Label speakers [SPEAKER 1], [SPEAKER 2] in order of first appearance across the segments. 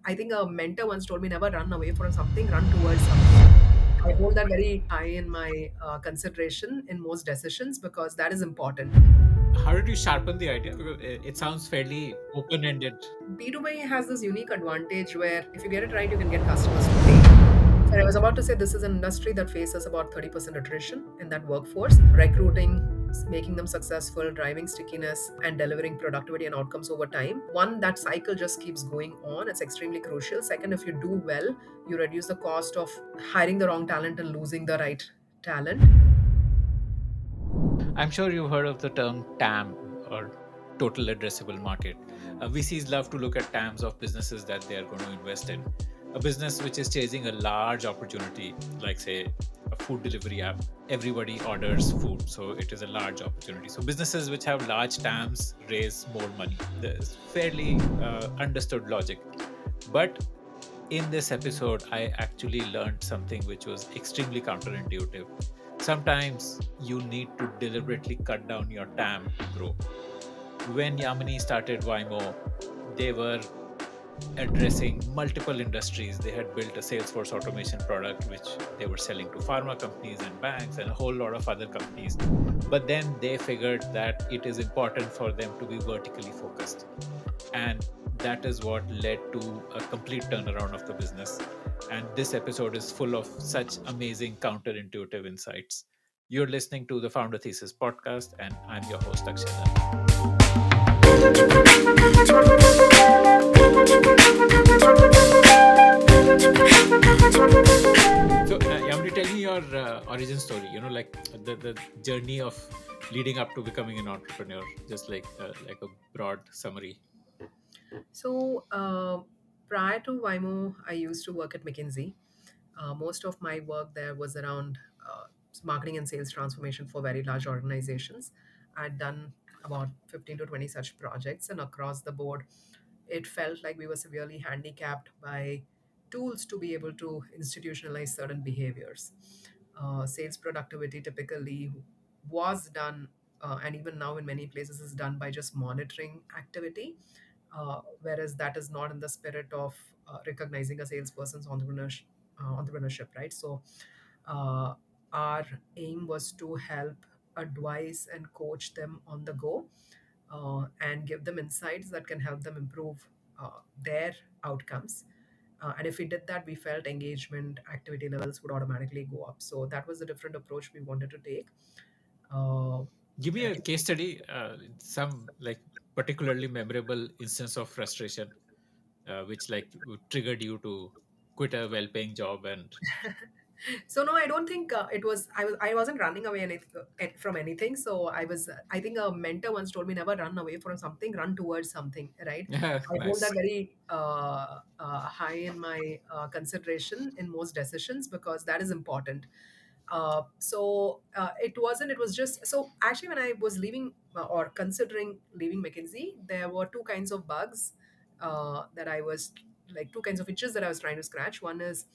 [SPEAKER 1] I think a mentor once told me never run away from something, run towards something. I hold that very high in my consideration in most decisions because that is important.
[SPEAKER 2] How did you sharpen the idea? Because it sounds fairly open-ended.
[SPEAKER 1] B2B has this unique advantage where if you get it right, you can get customers to pay. So I was about to say this is an industry that faces about 30% attrition in that workforce. Recruiting, making them successful, driving stickiness, and delivering productivity and outcomes over time. One, that cycle just keeps going on. It's extremely crucial. Second, if you do well, you reduce the cost of hiring the wrong talent and losing the right talent.
[SPEAKER 2] I'm sure you've heard of the term TAM, or total addressable market. VCs love to look at TAMs of businesses that they are going to invest in. A business which is chasing a large opportunity, like say a food delivery app, everybody orders food, so it is a large opportunity. So businesses which have large TAMs raise more money. There's fairly understood logic. But in this episode, I actually learned something which was extremely counterintuitive. Sometimes you need to deliberately cut down your TAM to grow. When Yamini started Vymo, they were addressing multiple industries. They had built a Salesforce automation product, which they were selling to pharma companies and banks and a whole lot of other companies. But then they figured that it is important for them to be vertically focused. And that is what led to a complete turnaround of the business. And this episode is full of such amazing counterintuitive insights. You're listening to the Founder Thesis podcast, and I'm your host, Akshay Datt. So, Yamri, tell me your origin story. Like the journey of leading up to becoming an entrepreneur. Just like a broad summary.
[SPEAKER 1] So prior to Vymo, I used to work at McKinsey. Most of my work there was around marketing and sales transformation for very large organizations. I'd done about 15 to 20 such projects, and across the board, it felt like we were severely handicapped by tools to be able to institutionalize certain behaviors. Sales productivity typically was done, and even now in many places is done by just monitoring activity, whereas that is not in the spirit of recognizing a salesperson's entrepreneurship, right? So uh, our aim was to help advise and coach them on the go, and give them insights that can help them improve their outcomes. And if we did that, we felt engagement, activity levels would automatically go up. So that was a different approach we wanted to take. Uh,
[SPEAKER 2] Give me a case study, some like particularly memorable instance of frustration, which like triggered you to quit a well-paying job and
[SPEAKER 1] So no, I don't think it was. I wasn't running away from anything. So I was. I think a mentor once told me never run away from something, run towards something. Right.
[SPEAKER 2] yeah,
[SPEAKER 1] I hold that
[SPEAKER 2] nice.
[SPEAKER 1] very high in my consideration in most decisions because that is important. It wasn't. It was just so. Actually, when I was leaving or considering leaving McKinsey, there were two kinds of bugs that I was like two kinds of itches that I was trying to scratch. One is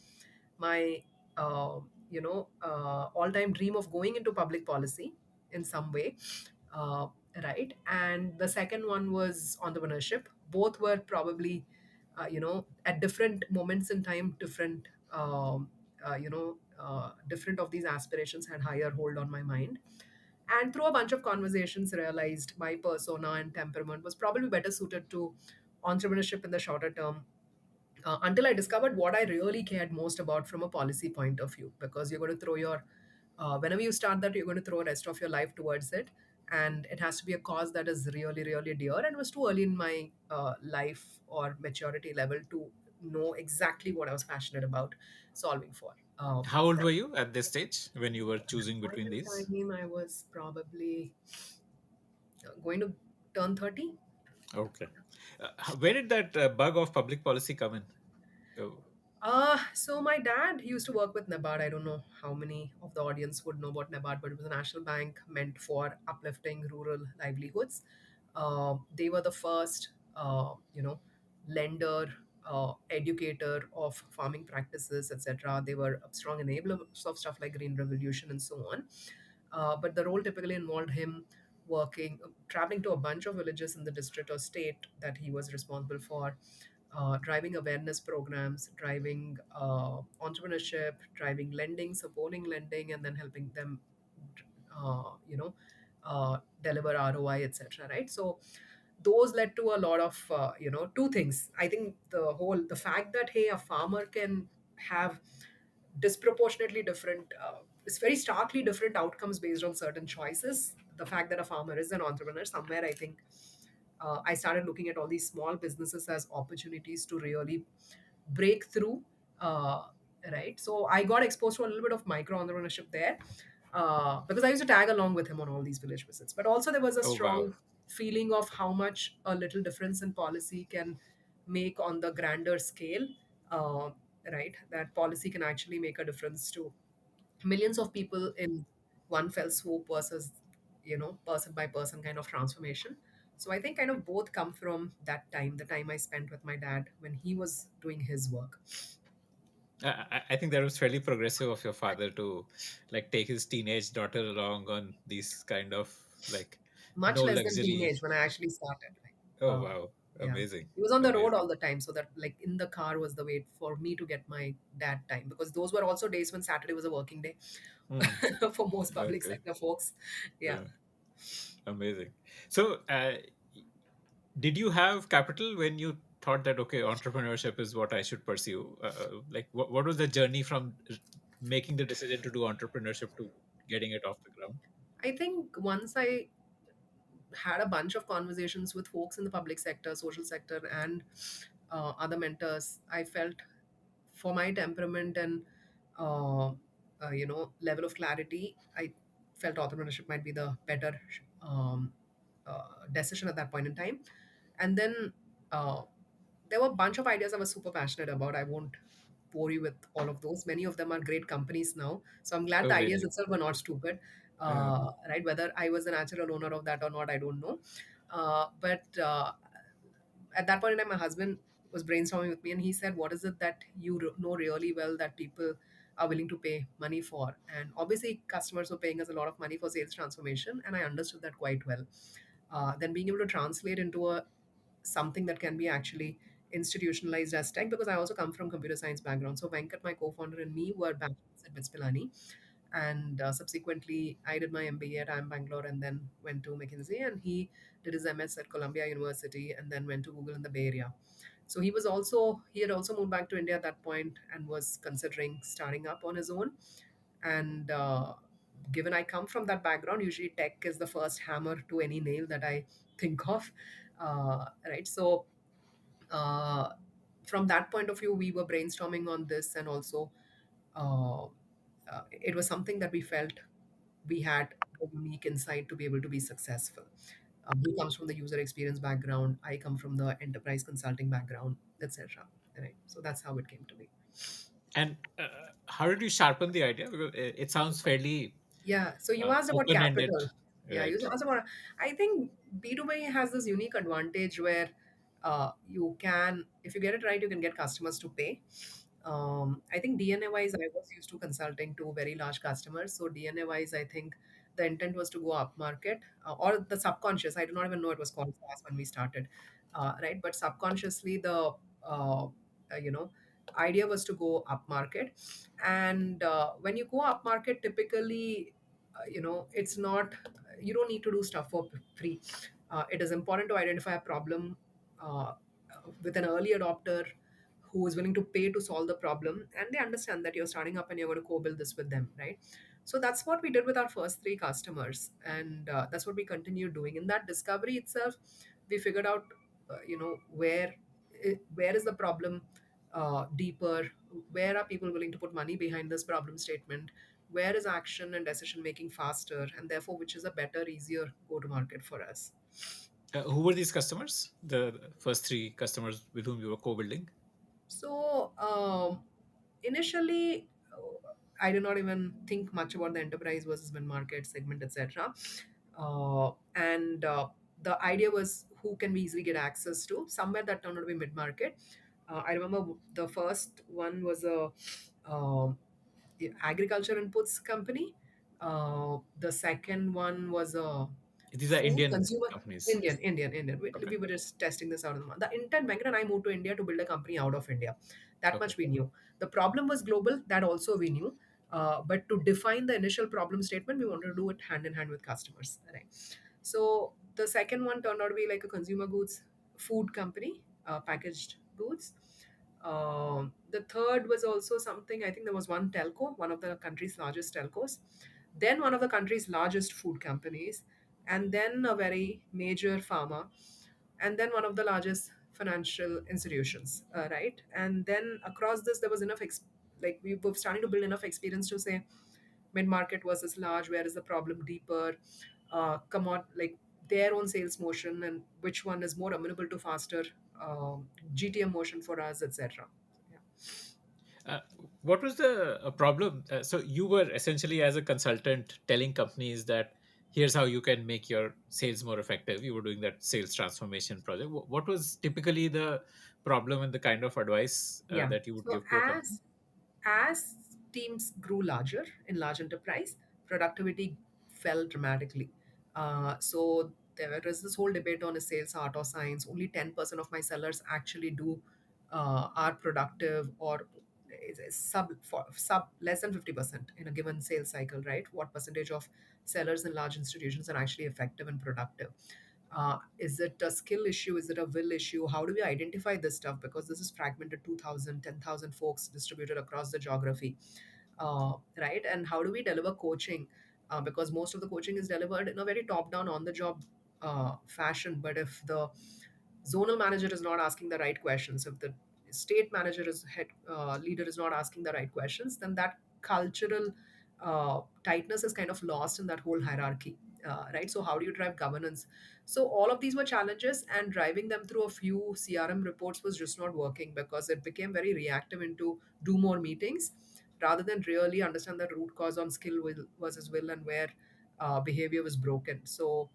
[SPEAKER 1] my all-time dream of going into public policy in some way, uh, right? And the second one was entrepreneurship. Both were probably at different moments in time, different of these aspirations had higher hold on my mind. And through a bunch of conversations realized my persona and temperament was probably better suited to entrepreneurship in the shorter term, until I discovered what I really cared most about from a policy point of view. Because you're going to throw your, whenever you start that, you're going to throw the rest of your life towards it. And it has to be a cause that is really, really dear. And it was too early in my life or maturity level to know exactly what I was passionate about solving for.
[SPEAKER 2] How old
[SPEAKER 1] At
[SPEAKER 2] were you at this stage when you were
[SPEAKER 1] that
[SPEAKER 2] choosing
[SPEAKER 1] point
[SPEAKER 2] between
[SPEAKER 1] in
[SPEAKER 2] these?
[SPEAKER 1] time, I was probably going to turn 30.
[SPEAKER 2] Okay. Where did that bug of public policy come in? Oh,
[SPEAKER 1] So my dad used to work with NABARD. I don't know how many of the audience would know about NABARD, but it was a national bank meant for uplifting rural livelihoods. They were the first, lender, educator of farming practices, etc. They were strong enablers of stuff like green revolution and so on. But the role typically involved him traveling to a bunch of villages in the district or state that he was responsible for, driving awareness programs, driving entrepreneurship, driving lending, supporting lending, and then helping them, you know, deliver ROI, etc. Right. So those led to a lot of, two things. I think the fact that, hey, a farmer can have disproportionately different, it's very starkly different outcomes based on certain choices. The fact that a farmer is an entrepreneur somewhere, I think, I started looking at all these small businesses as opportunities to really break through. Uh, right. So I got exposed to a little bit of micro entrepreneurship there, because I used to tag along with him on all these village visits. But also, there was a
[SPEAKER 2] Oh wow.
[SPEAKER 1] strong feeling of how much a little difference in policy can make on the grander scale. Uh, right. That policy can actually make a difference to millions of people in one fell swoop versus, person by person kind of transformation. So I think kind of both come from that time, the time I spent with my dad when he was doing his work.
[SPEAKER 2] I think that was fairly progressive of your father to like take his teenage daughter along on these kind of like
[SPEAKER 1] Much
[SPEAKER 2] no
[SPEAKER 1] less than
[SPEAKER 2] luxury.
[SPEAKER 1] teenage when I actually started. Like,
[SPEAKER 2] Oh
[SPEAKER 1] uh,
[SPEAKER 2] wow,
[SPEAKER 1] yeah,
[SPEAKER 2] amazing,
[SPEAKER 1] he was on the road
[SPEAKER 2] amazing.
[SPEAKER 1] all the time, so that like in the car was the way for me to get my dad time, because those were also days when Saturday was a working day
[SPEAKER 2] Hmm.
[SPEAKER 1] for most public
[SPEAKER 2] Okay,
[SPEAKER 1] sector folks. Yeah.
[SPEAKER 2] uh, amazing. So, did you have capital when you thought that okay, entrepreneurship is what I should pursue? Like, what was the journey from making the decision to do entrepreneurship to getting it off the ground?
[SPEAKER 1] I think once I had a bunch of conversations with folks in the public sector, social sector, and other mentors, I felt for my temperament and level of clarity, I felt entrepreneurship might be the better um, decision at that point in time. And then uh, there were a bunch of ideas I was super passionate about. I won't bore you with all of those. Many of them are great companies now. So I'm glad
[SPEAKER 2] Oh
[SPEAKER 1] the ideas
[SPEAKER 2] really?
[SPEAKER 1] itself were not stupid.
[SPEAKER 2] Uh,
[SPEAKER 1] Right? Whether I was the natural owner of that or not, I don't know. But at that point in time, my husband was brainstorming with me, and he said, "What is it that you know really well that people are willing to pay money for?" And obviously, customers were paying us a lot of money for sales transformation, and I understood that quite well. Then being able to translate into a something that can be actually institutionalized as tech, because I also come from computer science background. So Venkat, my co-founder, and me were bachelors at BITS Pilani, and subsequently I did my MBA at IIM Bangalore and then went to McKinsey, and he did his MS at Columbia University and then went to Google in the Bay Area. So he had also moved back to India at that point and was considering starting up on his own. And given I come from that background, usually tech is the first hammer to any nail that I think of. Right. So uh, from that point of view, we were brainstorming on this, and also uh, it was something that we felt we had a unique insight to be able to be successful. He comes from the user experience background. I come from the enterprise consulting background, etc. Right. So that's how it came to be.
[SPEAKER 2] and how did you sharpen the idea? Because it sounds fairly
[SPEAKER 1] Yeah. So you asked about
[SPEAKER 2] open-ended,
[SPEAKER 1] capital. Yeah, you
[SPEAKER 2] right?
[SPEAKER 1] asked about. I think B2B has this unique advantage where you can, if you get it right, you can get customers to pay. I think DNA wise, I was used to consulting to very large customers. So DNA wise, I think the intent was to go up market, or the subconscious. I do not even know it was called Saas when we started, right? But subconsciously, the you know idea was to go up market. And when you go up market, typically, it's not, you don't need to do stuff for free. It is important to identify a problem uh, with an early adopter who is willing to pay to solve the problem, and they understand that you're starting up and you're going to co-build this with them, right? So that's what we did with our first three customers, and that's what we continue doing. In that discovery itself, we figured out, where is the problem deeper, where are people willing to put money behind this problem statement, where is action and decision making faster, and therefore which is a better, easier go to market for us.
[SPEAKER 2] Who were these customers? The first three customers with whom you were co-building?
[SPEAKER 1] So initially, I did not even think much about the enterprise versus mid market segment, etc. And the idea was, who can we easily get access to? Somewhere that turned out to be mid market. I remember the first one was a um, agriculture inputs company. The second one was a
[SPEAKER 2] These are
[SPEAKER 1] food
[SPEAKER 2] Indian
[SPEAKER 1] consumer.
[SPEAKER 2] companies.
[SPEAKER 1] Indian. We
[SPEAKER 2] Okay.
[SPEAKER 1] were just testing this out in the month. The intent, Venkat and I moved to India to build a company out of India. That
[SPEAKER 2] Okay.
[SPEAKER 1] much we knew. The problem was global. That also we knew. But to define the initial problem statement, we wanted to do it hand in hand with customers. Right. So the second one turned out to be like a consumer goods food company, packaged goods. The third was also something, I think there was one telco, one of the country's largest telcos, then one of the country's largest food companies, and then a very major pharma, and then one of the largest financial institutions, right? And then across this, there was enough, like we were starting to build enough experience to say mid market versus large, where is the problem deeper, come on, like their own sales motion and which one is more amenable to faster GTM motion for us, etc. Yeah.
[SPEAKER 2] Uh, what was the problem? So you were essentially as a consultant telling companies that here's how you can make your sales more effective. You were doing that sales transformation project. What was typically the problem and the kind of advice
[SPEAKER 1] Yeah.
[SPEAKER 2] that you would
[SPEAKER 1] So
[SPEAKER 2] give to a company?
[SPEAKER 1] as teams grew larger in large enterprise, productivity fell dramatically. So there is this whole debate on, is sales art or science. Only 10% of my sellers actually do are productive, or is sub less than 50% in a given sales cycle, right? What percentage of sellers in large institutions are actually effective and productive? Is it a skill issue? Is it a will issue? How do we identify this stuff? Because this is fragmented 2,000, 10,000 folks distributed across the geography, right? And how do we deliver coaching? Because most of the coaching is delivered in a very top down, on the job fashion. But if the zonal manager is not asking the right questions, if the state manager is head leader is not asking the right questions, then that cultural tightness is kind of lost in that whole hierarchy, right? So how do you drive governance? So all of these were challenges, and driving them through a few CRM reports was just not working, because it became very reactive into do more meetings rather than really understand the root cause on skill versus will, and where behavior was broken. So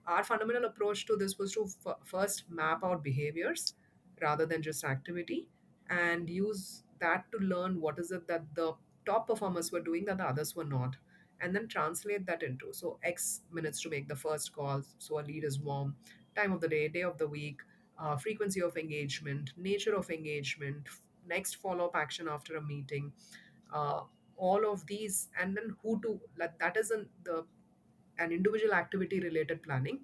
[SPEAKER 1] our fundamental approach to this was to first map out behaviors rather than just activity, and use that to learn what is it that the top performers were doing that the others were not, and then translate that into, so X minutes to make the first call, so a lead is warm, time of the day of the week, frequency of engagement, nature of engagement, next follow-up action after a meeting, uh, all of these, and then who to, like, that isn't the an individual activity related planning.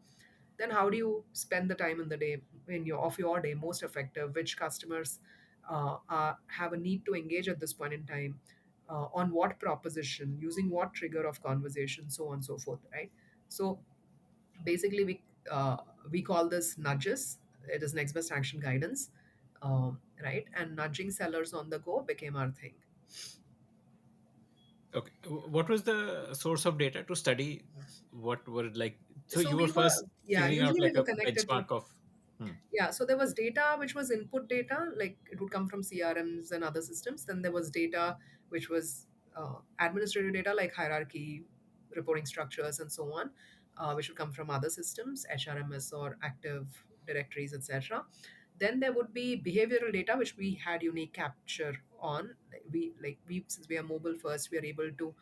[SPEAKER 1] Then how do you spend the time in the day, in your day, most effective, which customers have a need to engage at this point in time, on what proposition, using what trigger of conversation, so on and so forth, right? So basically we call this nudges. It is next best action guidance, right? And nudging sellers on the go became our thing.
[SPEAKER 2] Okay. What was the source of data to study? What were like? So
[SPEAKER 1] So
[SPEAKER 2] you were
[SPEAKER 1] we were,
[SPEAKER 2] first
[SPEAKER 1] yeah,
[SPEAKER 2] figuring out
[SPEAKER 1] usually we
[SPEAKER 2] like
[SPEAKER 1] were
[SPEAKER 2] a
[SPEAKER 1] connected to.
[SPEAKER 2] benchmark of. Hmm,
[SPEAKER 1] Yeah, so there was data which was input data, like it would come from CRMs and other systems. Then there was data which was administrative data, like hierarchy, reporting structures, and so on, which would come from other systems, HRMS or Active Directories, etc. Then there would be behavioral data, which we had unique capture on. We since we are mobile first, we are able to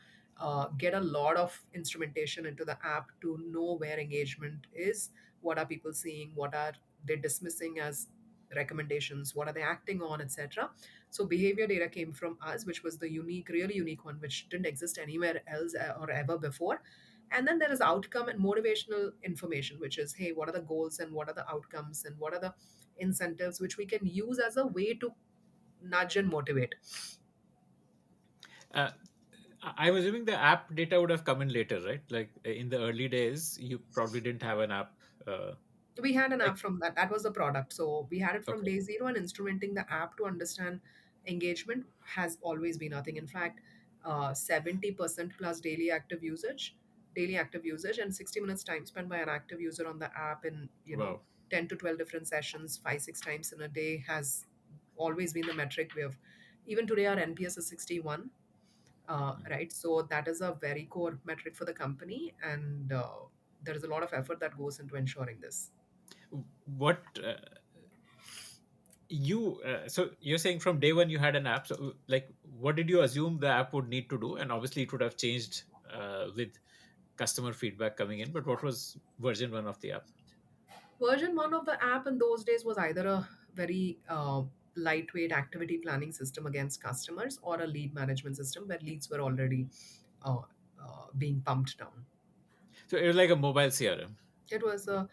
[SPEAKER 1] get a lot of instrumentation into the app to know where engagement is, what are people seeing, what are they dismissing as recommendations, what are they acting on, etc. So behavior data came from us, which was the unique, really unique one, which didn't exist anywhere else or ever before. And then there is outcome and motivational information, which is, hey, what are the goals and what are the outcomes and what are the incentives, which we can use as a way to nudge and motivate.
[SPEAKER 2] Uh, I'm assuming the app data would have come in later, right? Like in the early days, you probably didn't have an app.
[SPEAKER 1] We had an
[SPEAKER 2] Like
[SPEAKER 1] app from that. That was the product. So we had it from
[SPEAKER 2] okay,
[SPEAKER 1] day zero, and instrumenting the app to understand engagement has always been nothing. In fact, 70% plus daily active usage, and 60 minutes time spent by an active user on the app in,
[SPEAKER 2] wow.
[SPEAKER 1] 10 to 12 different sessions, 5, 6 times in a day has always been the metric we have. Even today, our NPS is 61, right? So that is a very core metric for the company, and there is a lot of effort that goes into ensuring this.
[SPEAKER 2] What you so you're saying from day one you had an app. So like, what did you assume the app would need to do? And obviously, it would have changed with. customer feedback coming in, but what was version 1 of the app?
[SPEAKER 1] Version 1 of the app in those days was either a very lightweight activity planning system against customers or a lead management system where leads were already uh, being pumped down.
[SPEAKER 2] So it was like a mobile CRM.
[SPEAKER 1] It was a,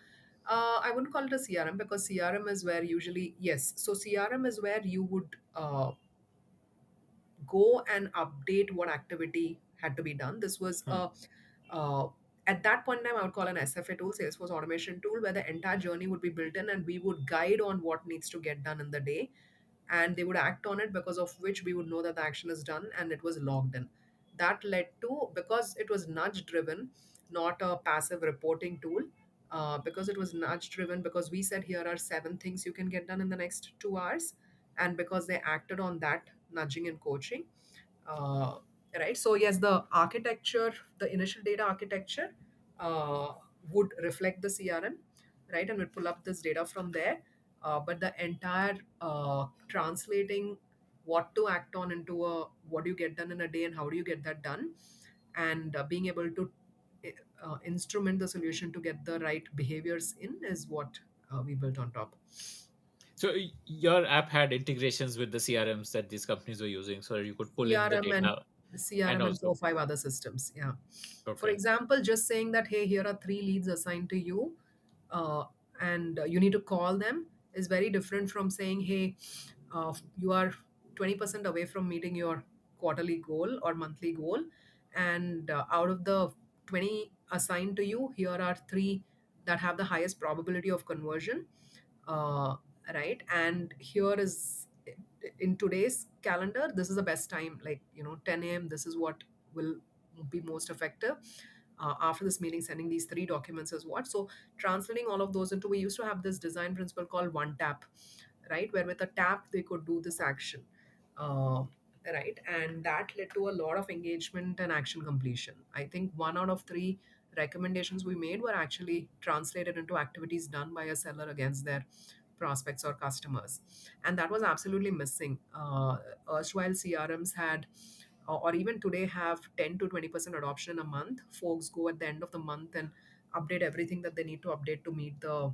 [SPEAKER 1] I wouldn't call it a CRM because CRM is where usually, yes. So CRM is where you would go and update what activity had to be done. This was
[SPEAKER 2] Hmm.
[SPEAKER 1] a, uh, at that point in time, I would call an SFA tool, Salesforce automation tool, where the entire journey would be built in and we would guide on what needs to get done in the day. And they would act on it, because of which we would know that the action is done and it was logged in. That led to, because it was nudge driven, not a passive reporting tool, because it was nudge driven, because we said here are 7 things you can get done in the next 2 hours, and because they acted on that nudging and coaching, uh, right? So yes, the architecture, the initial data architecture, uh, would reflect the CRM, right, and would pull up this data from there. But the entire translating what to act on into a what do you get done in a day and how do you get that done, and being able to instrument the solution to get the right behaviors in is what we built on top.
[SPEAKER 2] So your app had integrations with the CRMs that these companies were using, so that you could pull in the
[SPEAKER 1] CRM and
[SPEAKER 2] data and
[SPEAKER 1] CRM and
[SPEAKER 2] also.
[SPEAKER 1] 4 5 other systems. Yeah. For
[SPEAKER 2] Okay.
[SPEAKER 1] example, just saying that, hey, here are 3 leads assigned to you, uh, and you need to call them is very different from saying, hey, you are 20% away from meeting your quarterly goal or monthly goal. And out of the 20 assigned to you, here are 3 that have the highest probability of conversion. Uh, right. And here is, in today's calendar, this is the best time, like, 10 a.m. This is what will be most effective. After this meeting, sending these 3 documents is what. So translating all of those into, we used to have this design principle called one tap, right, where with a tap they could do this action. uh, right, and that led to a lot of engagement and action completion. I think 1 out of 3 recommendations we made were actually translated into activities done by a seller against their prospects or customers, and that was absolutely missing. Erstwhile CRMs had, or even today have, 10 to 20% adoption a month. Folks go at the end of the month and update everything that they need to update to meet the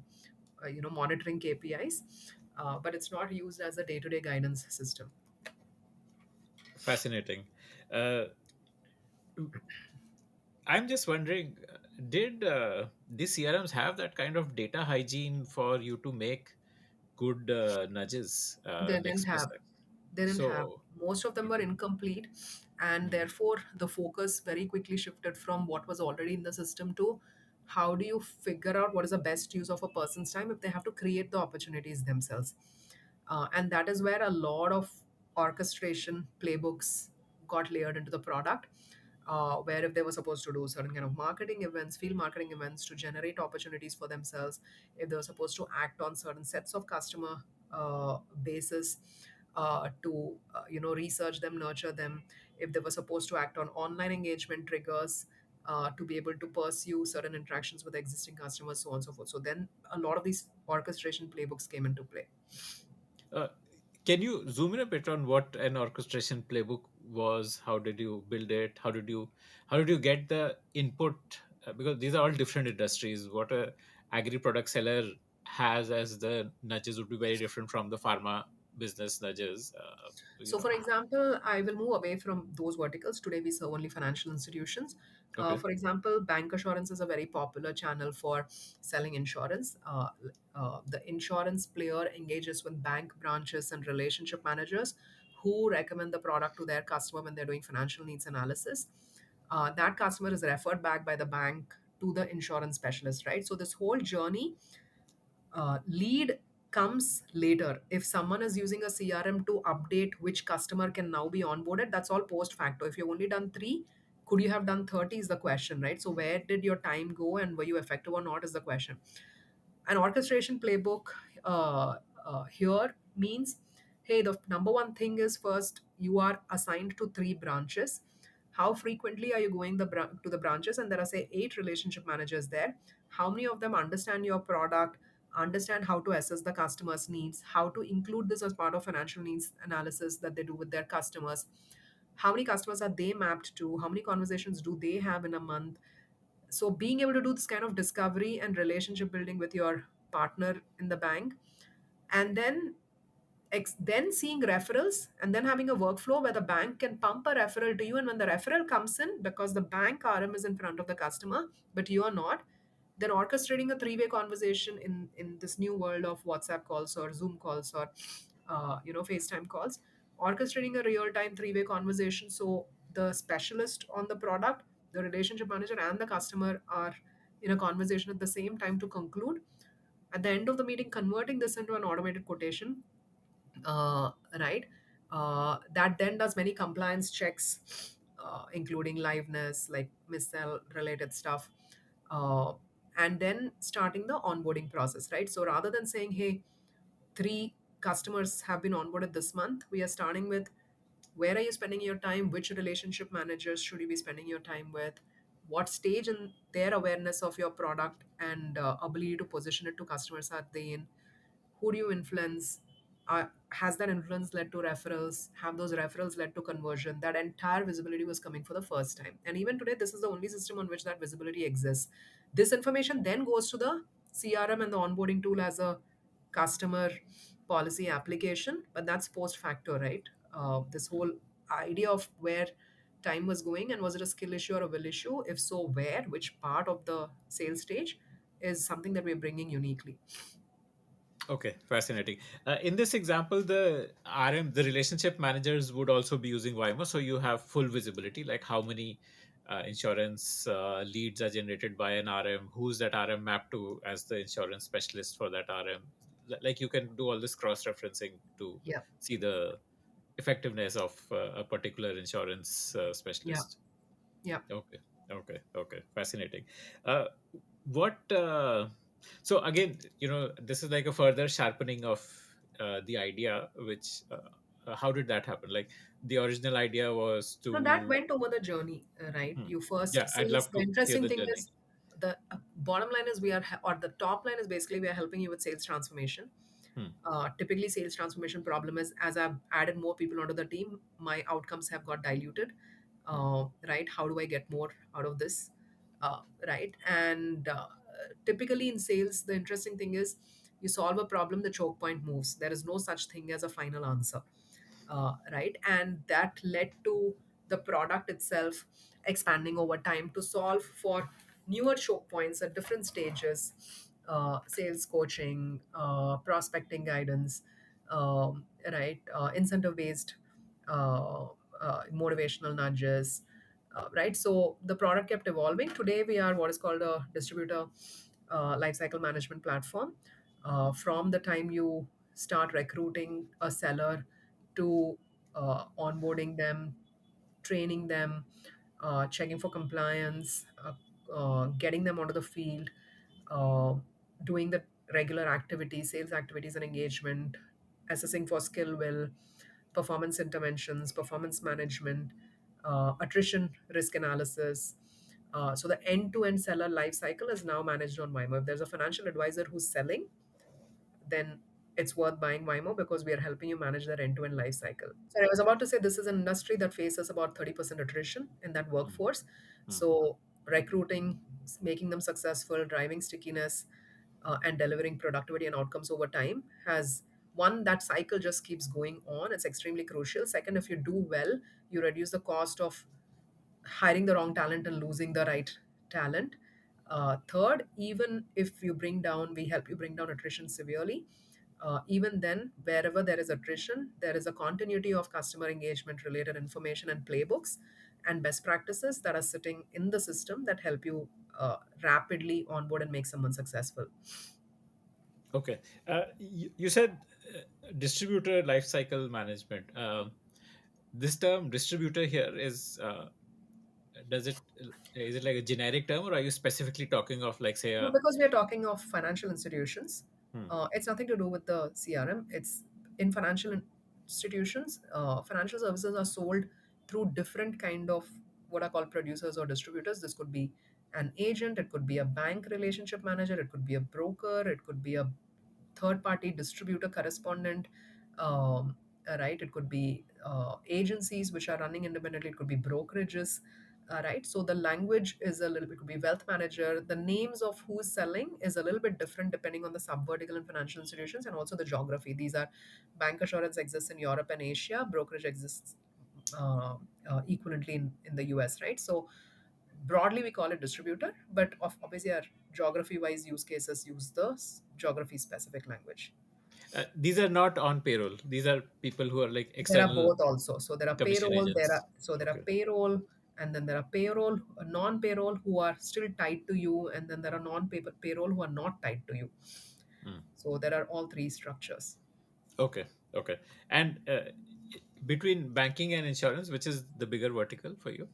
[SPEAKER 1] monitoring KPIs, but it's not used as a day-to-day guidance system.
[SPEAKER 2] Fascinating. Uh, I'm just wondering, did these CRMs have that kind of data hygiene for you to make good nudges,
[SPEAKER 1] They
[SPEAKER 2] like
[SPEAKER 1] didn't have.
[SPEAKER 2] specific?
[SPEAKER 1] They didn't have.
[SPEAKER 2] So,
[SPEAKER 1] Most of them were
[SPEAKER 2] mhm,
[SPEAKER 1] incomplete, and therefore the focus very quickly shifted from what was already in the system to how do you figure out what is the best use of a person's time if they have to create the opportunities themselves. And that is where a lot of orchestration playbooks got layered into the product. Where if they were supposed to do certain kind of marketing events, field marketing events to generate opportunities for themselves, if they were supposed to act on certain sets of customer basis, to research them, nurture them, if they were supposed to act on online engagement triggers, to be able to pursue certain interactions with existing customers, so on and so forth. So then a lot of these orchestration playbooks came into play.
[SPEAKER 2] uh, can you zoom in a bit on what an orchestration playbook was? How did you build it? How did you get the input? Because these are all different industries. What a agri product seller has as the nudges would be very different from the pharma business nudges.
[SPEAKER 1] So, for example, I will move away from those verticals. Today, we serve only financial institutions.
[SPEAKER 2] Okay.
[SPEAKER 1] For example, bank assurance is a very popular channel for selling insurance. The insurance player engages with bank branches and relationship managers who recommend the product to their customer when they're doing financial needs analysis. That customer is referred back by the bank to the insurance specialist, right? So, this whole journey, lead comes later. If someone is using a CRM to update which customer can now be onboarded, that's all post facto. If you've only done 3, could you have done 30 is the question, right? So where did your time go and were you effective or not is the question. An orchestration playbook here means, hey, the number one thing is, first you are assigned to 3 branches. How frequently are you going to the branches? And there are, say, 8 relationship managers there. How many of them understand your product, understand how to assess the customer's needs, how to include this as part of financial needs analysis that they do with their customers? How many customers are they mapped to? How many conversations do they have in a month? So being able to do this kind of discovery and relationship building with your partner in the bank, and then seeing referrals, and then having a workflow where the bank can pump a referral to you, and when the referral comes in, because the bank RM is in front of the customer but you are not, then orchestrating a three-way conversation in this new world of WhatsApp calls or Zoom calls or FaceTime calls, orchestrating a real-time three-way conversation, so the specialist on the product, the relationship manager, and the customer are in a conversation at the same time to conclude at the end of the meeting, converting this into an automated quotation, right? That then does many compliance checks, including liveness, like missile related stuff, uh, and then starting the onboarding process, right? So rather than saying, hey, three customers have been onboarded this month, we are starting with where are you spending your time, which relationship managers should you be spending your time with, what stage in their awareness of your product and ability to position it to customers are they in, who do you influence, has that influence led to referrals, have those referrals led to conversion. That entire visibility was coming for the first time, and even today this is the only system on which that visibility exists. This information then goes to the CRM and the onboarding tool as a customer policy application, but that's post facto, right? This whole idea of where time was going, and was it a skill issue or a will issue, if so where, which part of the sales stage, is something that we're bringing uniquely.
[SPEAKER 2] Okay, fascinating. In this example, the RM, the relationship managers would also be using Vymo, so you have full visibility, like how many insurance leads are generated by an RM, who's that RM mapped to as the insurance specialist for that RM. Like you can do all this cross-referencing to
[SPEAKER 1] Yeah.
[SPEAKER 2] see the effectiveness of a particular insurance
[SPEAKER 1] Yeah.
[SPEAKER 2] specialist.
[SPEAKER 1] Yeah.
[SPEAKER 2] Okay, okay, fascinating. Uh, what? So again, this is like a further sharpening of the idea. Which how did that happen? Like the original idea was
[SPEAKER 1] So that
[SPEAKER 2] to.
[SPEAKER 1] went over the journey, right?
[SPEAKER 2] Hmm.
[SPEAKER 1] You first
[SPEAKER 2] Yeah, I'd
[SPEAKER 1] sales.
[SPEAKER 2] love
[SPEAKER 1] The
[SPEAKER 2] to hear
[SPEAKER 1] interesting
[SPEAKER 2] the
[SPEAKER 1] thing
[SPEAKER 2] journey.
[SPEAKER 1] is the bottom line is or the top line is basically we are helping you with sales transformation.
[SPEAKER 2] Hmm.
[SPEAKER 1] Typically, sales transformation problem is as I've added more people onto the team, my outcomes have got diluted.
[SPEAKER 2] Hmm.
[SPEAKER 1] Right? How do I get more out of this? Right? And typically in sales, the interesting thing is you solve a problem, the choke point moves. There is no such thing as a final answer, right? And that led to the product itself expanding over time to solve for newer choke points at different stages, sales coaching, prospecting guidance, right? Incentive based, motivational nudges. Right, so the product kept evolving. Today, we are what is called a distributor lifecycle management platform. From the time you start recruiting a seller to onboarding them, training them, checking for compliance, getting them onto the field, uh, doing the regular activities, sales activities and engagement, assessing for skill will, performance interventions, performance management, attrition risk analysis. So the end-to-end seller life cycle is now managed on Vymo. If there's a financial advisor who's selling, then it's worth buying Vymo because we are helping you manage their end-to-end life cycle. So I was about to say this is an industry that faces about 30% attrition in that
[SPEAKER 2] Hmm.
[SPEAKER 1] workforce.
[SPEAKER 2] Hmm.
[SPEAKER 1] So recruiting, making them successful, driving stickiness, and delivering productivity and outcomes over time has one, that cycle just keeps going on. It's extremely crucial. Second, if you do well, you reduce the cost of hiring the wrong talent and losing the right talent. Third, even if you bring down, we help you bring down attrition severely. Even then, wherever there is attrition, there is a continuity of customer engagement related information and playbooks and best practices that are sitting in the system that help you rapidly onboard and make someone successful.
[SPEAKER 2] Okay. You said distributor lifecycle management. This term distributor here does it is it like a generic term, or are you specifically talking of, like, say,
[SPEAKER 1] No,
[SPEAKER 2] a.
[SPEAKER 1] because we are talking of financial institutions,
[SPEAKER 2] Hmm.
[SPEAKER 1] it's nothing to do with the CRM. It's in financial institutions. Financial services are sold through different kind of what are called producers or distributors. This could be an agent, it could be a bank relationship manager, it could be a broker, it could be a third party distributor correspondent, right? It could be agencies which are running independently, it could be brokerages, right? So the language is a little bit, could be wealth manager. The names of who's selling is a little bit different depending on the sub-vertical and financial institutions and also the geography. These are bank assurance exists in Europe and Asia, brokerage exists equivalently in the US, right? So broadly we call it distributor, but obviously our geography-wise use cases use the geography specific language.
[SPEAKER 2] These are not on payroll. These are people who are like
[SPEAKER 1] There are
[SPEAKER 2] external
[SPEAKER 1] both also. So there are
[SPEAKER 2] commission
[SPEAKER 1] payroll,
[SPEAKER 2] agents.
[SPEAKER 1] there are
[SPEAKER 2] Okay.
[SPEAKER 1] payroll, and then there are payroll, non-payroll who are still tied to you, and then there are non-paper payroll who are not tied to you.
[SPEAKER 2] Hmm.
[SPEAKER 1] So there are all three structures.
[SPEAKER 2] Okay. Okay. And between banking and insurance, which is the bigger vertical for you?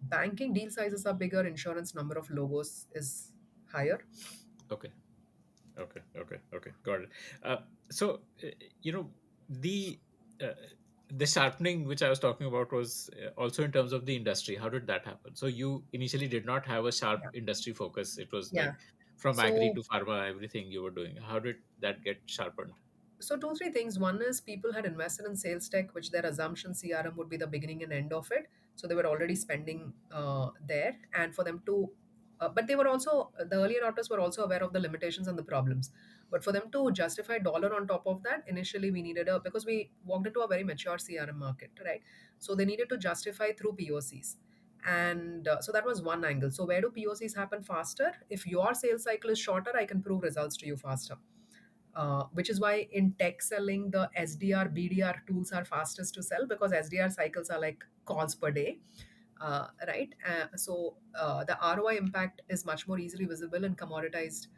[SPEAKER 1] Banking deal sizes are bigger, insurance number of logos is higher.
[SPEAKER 2] Okay. Okay. Okay. Okay. Got it. Uh, so you know the uh, the sharpening which I was talking about was also in terms of the industry. How did that happen? So you initially did not have a sharp
[SPEAKER 1] Yeah.
[SPEAKER 2] industry focus. It was
[SPEAKER 1] Yeah.
[SPEAKER 2] like from agri
[SPEAKER 1] So
[SPEAKER 2] to pharma, everything you were doing. How did that get sharpened?
[SPEAKER 1] So two, three things. One is people had invested in sales tech, which their assumption CRM would be the beginning and end of it. So they were already spending there, and for them to, but they were also the early adopters were also aware of the limitations and the problems. But for them to justify dollar on top of that, initially we needed a because we walked into a very mature CRM market, right? So they needed to justify through POCs. And so that was one angle. So where do POCs happen faster? If your sales cycle is shorter, I can prove results to you faster, which is why in tech selling, the SDR, BDR tools are fastest to sell because SDR cycles are like calls per day, right? The ROI impact is much more easily visible in commoditized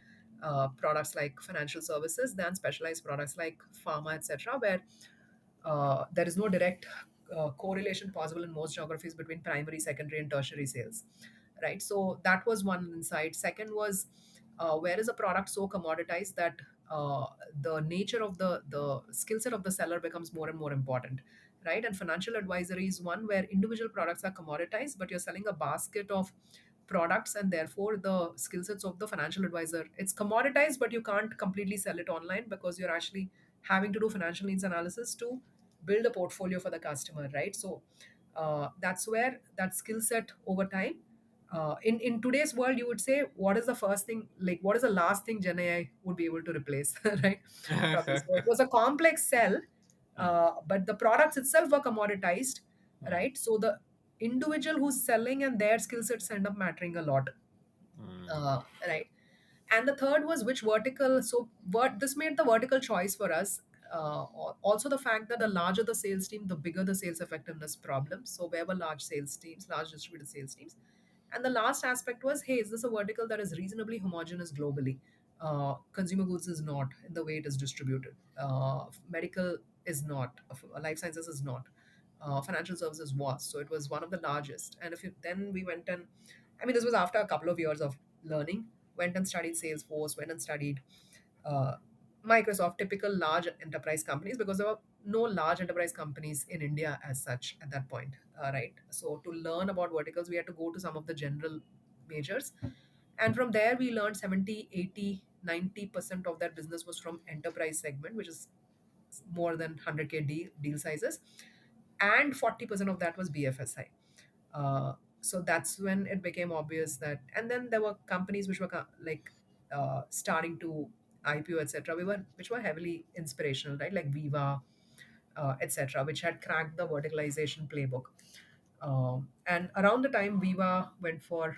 [SPEAKER 1] products like financial services than specialized products like pharma, etc., where there is no direct correlation possible in most geographies between primary, secondary, and tertiary sales, right? So that was one insight. Second was where is a product so commoditized that the nature of the skill set of the seller becomes more and more important, right? And financial advisory is one where individual products are commoditized, but you're selling a basket of products, and therefore the skill sets of the financial advisor, it's commoditized, but you can't completely sell it online because you're actually having to do financial needs analysis to build a portfolio for the customer, right? So that's where that skill set over time, in today's world, you would say what is the first thing, like what is the last thing Gen AI would be able to replace, right? Probably. So it was a complex sell,
[SPEAKER 2] Hmm.
[SPEAKER 1] but the products itself were commoditized,
[SPEAKER 2] Hmm.
[SPEAKER 1] right? So the individual who's selling and their skill sets end up mattering a lot,
[SPEAKER 2] Hmm.
[SPEAKER 1] right? And the third was which vertical. So what this made the vertical choice for us. Also the fact that the larger the sales team, the bigger the sales effectiveness problem. So where were large sales teams, large distributed sales teams. And the last aspect was, hey, is this a vertical that is reasonably homogeneous globally? Consumer goods is not in the way it is distributed. Medical is not. Life sciences is not. Financial services was. So it was one of the largest. And if you, then we went and, I mean, this was after a couple of years of learning, went and studied Salesforce, went and studied uh, Microsoft, typical large enterprise companies, because there were no large enterprise companies in India as such at that point, right? So to learn about verticals, we had to go to some of the general majors. And from there, we learned 70, 80, 90% of that business was from enterprise segment, which is more than 100K deal sizes. And 40% of that was BFSI. So that's when it became obvious that, and then there were companies which were starting to IPO, etc. Which were heavily inspirational, right? Like Viva, etc., which had cracked the verticalization playbook. And uh, around the time Viva went for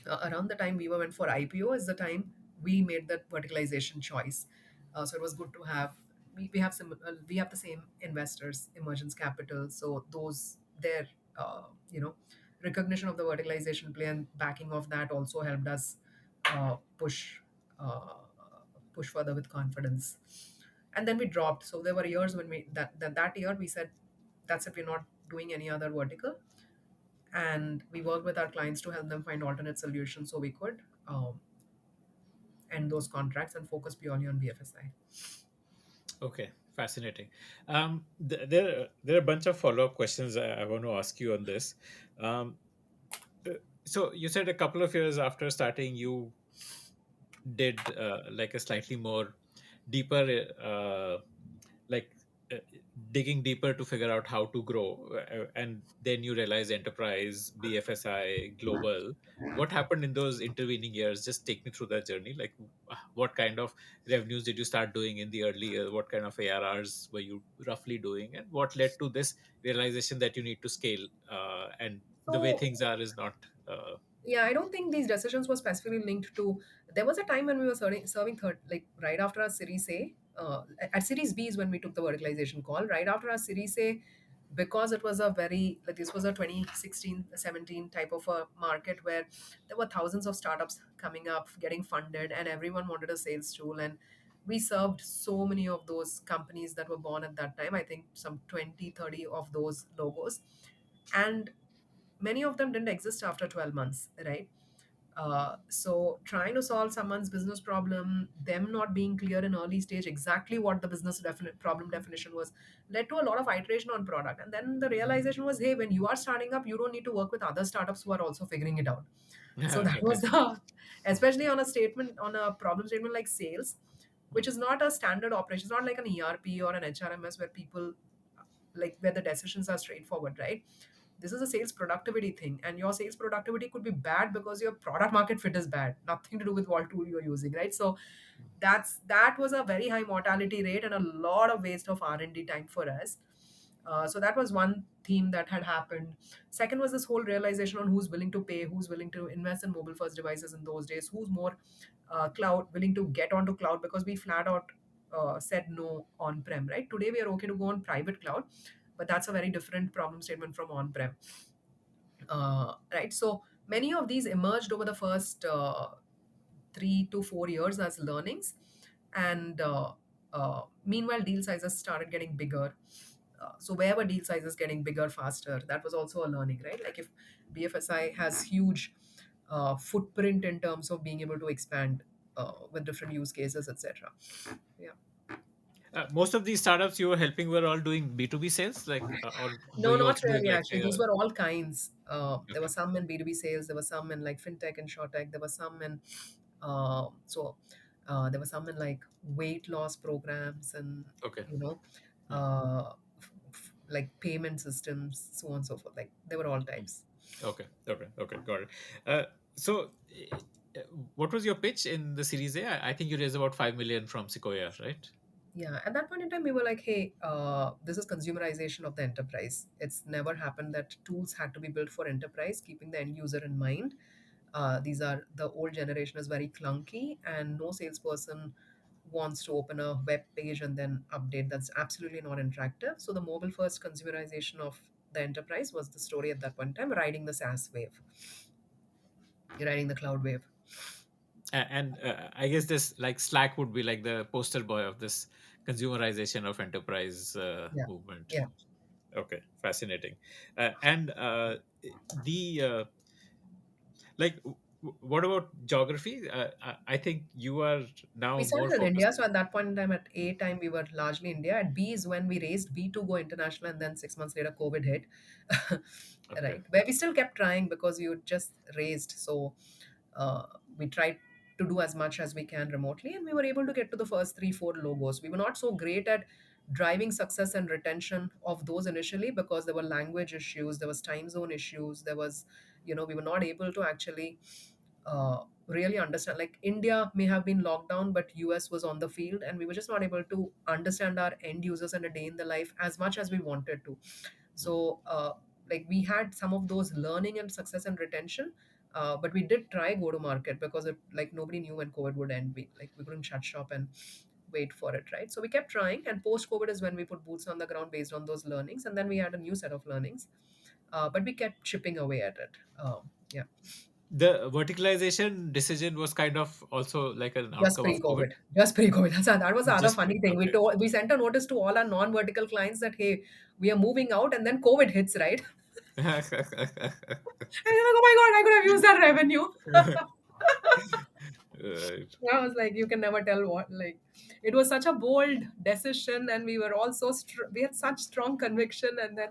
[SPEAKER 1] IPO is the time we made that verticalization choice. So it was good to have, we have the same investors, Emergence Capital. So those their recognition of the verticalization play and backing of that also helped us push push further with confidence. And then we dropped. So there were years when that year we said that's it, we're not doing any other vertical, and we worked with our clients to help them find alternate solutions so we could end those contracts and focus purely on BFSI.
[SPEAKER 2] Okay, fascinating. There are a bunch of follow up questions I want to ask you on this. Um, so you said a couple of years after starting, you did like a slightly more deeper, like uh, digging deeper to figure out how to grow, and then you realize enterprise, BFSI, global. What happened in those intervening years? Just take me through that journey. Like, what kind of revenues did you start doing in the early years? What kind of ARRs were you roughly doing, and what led to this realization that you need to scale? And the way
[SPEAKER 1] So
[SPEAKER 2] things are is not. Uh,
[SPEAKER 1] yeah, I don't think these decisions were specifically linked to. There was a time when we were serving third, like right after our Series A. At Series B is when we took the verticalization call. Right after our Series A, because it was a very, like, this was a 2016-17 type of a market where there were thousands of startups coming up, getting funded, and everyone wanted a sales tool. And we served so many of those companies that were born at that time. I think some 20, 30 of those logos. And many of them didn't exist after 12 months, right? So trying to solve someone's business problem, them not being clear in early stage exactly what the business problem definition was, led to a lot of iteration on product. And then the realization was, hey, when you are starting up, you don't need to work with other startups who are also figuring it out. So that was the, especially on a statement, on a problem statement like sales, which is not a standard operation. It's not like an ERP or an HRMS where people, like, where the decisions are straightforward, right? This is a sales productivity thing, and your sales productivity could be bad because your product market fit is bad, nothing to do with what tool you're using, right? So that was a very high mortality rate and a lot of waste of R&D time for us. So that was one theme that had happened. Second was this whole realization on who's willing to pay, who's willing to invest in mobile first devices in those days, who's more cloud willing to get onto cloud, because we flat out said no on prem. Right, today we are okay to go on private cloud, but that's a very different problem statement from on prem. Right, so many of these emerged over the first 3 to 4 years as learnings. And meanwhile, deal sizes started getting bigger. So wherever deal sizes getting bigger faster, that was also a learning, right? Like if BFSI has huge footprint in terms of being able to expand with different use cases, etc. Yeah.
[SPEAKER 2] most of these startups you were helping were all doing B2B sales, like, or were
[SPEAKER 1] No,
[SPEAKER 2] you
[SPEAKER 1] not
[SPEAKER 2] also doing
[SPEAKER 1] really,
[SPEAKER 2] like
[SPEAKER 1] actually. These were all kinds. There were
[SPEAKER 2] okay,
[SPEAKER 1] some in B2B sales, there were some in like fintech and short tech, there were some in, there were some in like weight loss programs and,
[SPEAKER 2] okay.
[SPEAKER 1] you know,
[SPEAKER 2] Hmm.
[SPEAKER 1] like payment systems, so on and so forth. Like there were all
[SPEAKER 2] Hmm.
[SPEAKER 1] types.
[SPEAKER 2] Okay, okay, okay, got it. Uh, so, uh, what was your pitch in the Series A? I think you raised about 5 million from Sequoia, right?
[SPEAKER 1] Yeah, at that point in time, we were like, hey, this is consumerization of the enterprise. It's never happened that tools had to be built for enterprise, keeping the end user in mind. These are, the old generation is very clunky, and no salesperson wants to open a web page and then update. That's absolutely not interactive. So the mobile first consumerization of the enterprise was the story at that point in time, riding the SaaS wave, riding the cloud wave.
[SPEAKER 2] And I guess this, like, Slack would be like the poster boy of this consumerization of enterprise
[SPEAKER 1] Yeah,
[SPEAKER 2] movement.
[SPEAKER 1] yeah.
[SPEAKER 2] Okay, fascinating. And the like, what about geography? I think you are now
[SPEAKER 1] We
[SPEAKER 2] more
[SPEAKER 1] started in India,
[SPEAKER 2] focused.
[SPEAKER 1] so at that point in time, at A time, we were largely India. At B is when we raised B to go international, and then 6 months later, COVID hit.
[SPEAKER 2] Okay.
[SPEAKER 1] Right, where we still kept trying because we would just raised. So we tried to do as much as we can remotely, and we were able to get to the first three, four logos. We were not so great at driving success and retention of those initially because there were language issues, there was time zone issues, there was, we were not able to actually really understand. Like India may have been locked down, but US was on the field, and we were just not able to understand our end users and a day in the life as much as we wanted to.
[SPEAKER 2] Hmm.
[SPEAKER 1] So like we had some of those learning and success and retention, but we did try go to market because it, like, nobody knew when COVID would end. We couldn't shut shop and wait for it, right? So we kept trying, and post COVID is when we put boots on the ground based on those learnings, and then we had a new set of learnings, but we kept chipping away at it. Yeah.
[SPEAKER 2] The verticalization decision was kind of also like an
[SPEAKER 1] Just
[SPEAKER 2] outcome of COVID.
[SPEAKER 1] pre-COVID. Just pre-COVID. That was the other
[SPEAKER 2] Just
[SPEAKER 1] funny thing. We
[SPEAKER 2] okay.
[SPEAKER 1] told, we sent a notice to all our non-vertical clients that, hey, we are moving out, and then COVID hits, right? And they're like, oh my god, I could have used that revenue.
[SPEAKER 2] Right.
[SPEAKER 1] I was like, you can never tell what. Like, it was such a bold decision, and we were all so we had such strong conviction, and then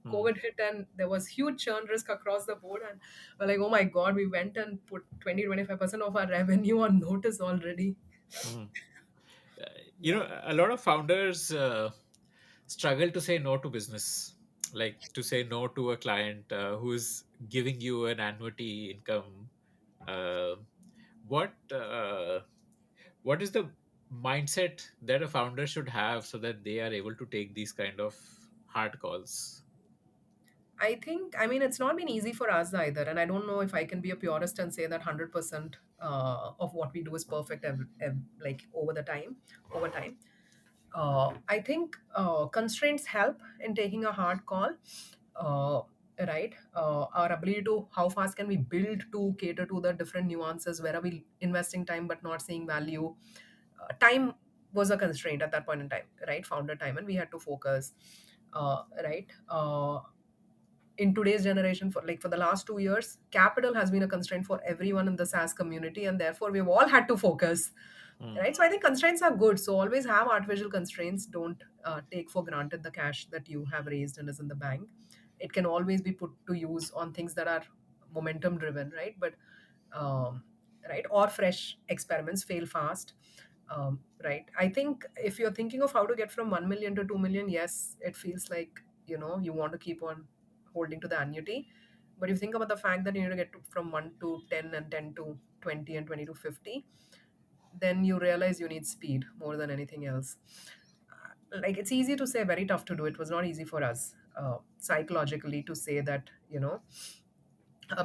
[SPEAKER 2] Hmm.
[SPEAKER 1] COVID hit, and there was huge churn risk across the board, and we're like, oh my god, we went and put 20-25% of our revenue on notice already.
[SPEAKER 2] Hmm.
[SPEAKER 1] Yeah.
[SPEAKER 2] A lot of founders. struggle to say no to business, like to say no to a client who is giving you an annuity income. Uh, what what is the mindset that a founder should have so that they are able to take these kind of hard calls?
[SPEAKER 1] I think, I mean, it's not been easy for us either. And I don't know if I can be a purist and say that 100% of what we do is perfect, like over time. I think constraints help in taking a hard call, uh, right? Our ability to how fast can we build to cater to the different nuances, where are we investing time but not seeing value. Time was a constraint at that point in time, right? Founder time, and we had to focus, right? In today's generation, for the last 2 years, capital has been a constraint for everyone in the SaaS community, and therefore we've all had to focus,
[SPEAKER 2] Hmm.
[SPEAKER 1] right? So I think constraints are good, so always have artificial constraints. Don't take for granted the cash that you have raised and is in the bank. It can always be put to use on things that are momentum driven, right? But um, right, or fresh experiments fail fast. Right, I think if you're thinking of how to get from 1 million to 2 million, yes, it feels like, you want to keep on holding to the annuity. But if you think about the fact that you need to get from 1 to 10 and 10 to 20 and 20 to 50, then you realize you need speed more than anything else. Like, it's easy to say, very tough to do. It was not easy for us psychologically to say that,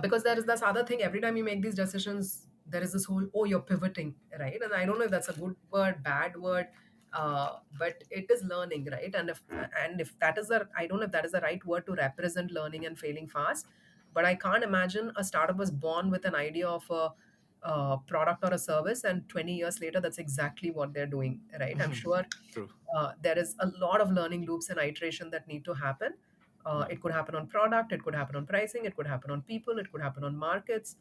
[SPEAKER 1] because there is this other thing. Every time you make these decisions, there is this whole, oh, you're pivoting, right? And I don't know if that's a good word, bad word, but it is learning, right? And if that is the, I don't know if that is the right word to represent learning and failing fast. But I can't imagine a startup was born with an idea of a product or a service, and 20 years later that's exactly what they're doing, right? I'm sure
[SPEAKER 2] True.
[SPEAKER 1] there is a lot of learning loops and iteration that need to happen.
[SPEAKER 2] Hmm.
[SPEAKER 1] It could happen on product, it could happen on pricing, it could happen on people, it could happen on markets,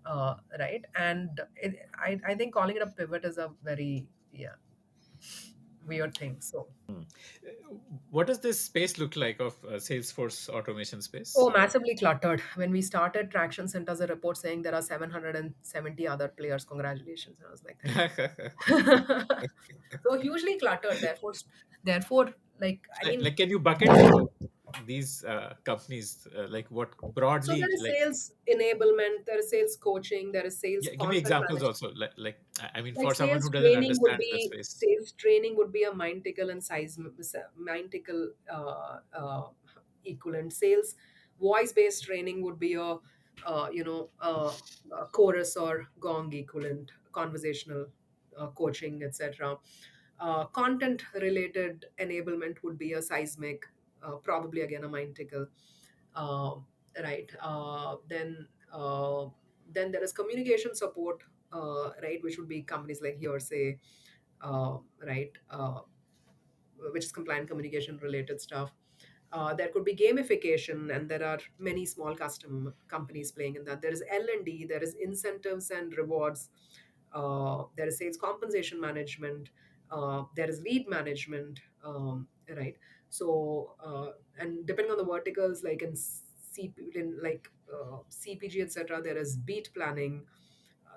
[SPEAKER 1] right? And I think calling it a pivot is a very, yeah, weird thing. So,
[SPEAKER 2] Hmm. What does this space look like of Salesforce automation space?
[SPEAKER 1] oh, massively cluttered. When we started, Traction sent us a report saying there are 770 other players. Congratulations. And I was like, thank you. So hugely cluttered. Therefore, like, I mean,
[SPEAKER 2] Like, can you bucket these companies, like what
[SPEAKER 1] so there
[SPEAKER 2] broadly,
[SPEAKER 1] is
[SPEAKER 2] like,
[SPEAKER 1] sales enablement, there is sales coaching, there is sales
[SPEAKER 2] yeah, give me
[SPEAKER 1] content
[SPEAKER 2] examples
[SPEAKER 1] management.
[SPEAKER 2] also, like I mean,
[SPEAKER 1] Like
[SPEAKER 2] for someone
[SPEAKER 1] sales
[SPEAKER 2] who doesn't
[SPEAKER 1] training would
[SPEAKER 2] understand the
[SPEAKER 1] be
[SPEAKER 2] space.
[SPEAKER 1] sales training would be a Mindtickle and size Mindtickle equivalent. Sales voice based training would be a chorus or gong equivalent, conversational coaching, etc. Content related enablement would be a seismic, probably again a Mindtickle. uh, right. Then there is communication support, right, which would be companies like Hearsay, right, which is compliant communication related stuff. There could be gamification, and there are many small custom companies playing in that. There is L&D, there is incentives and rewards, there is sales compensation management, there is lead management, right? So, and depending on the verticals, like CPG, etc., there is beat planning.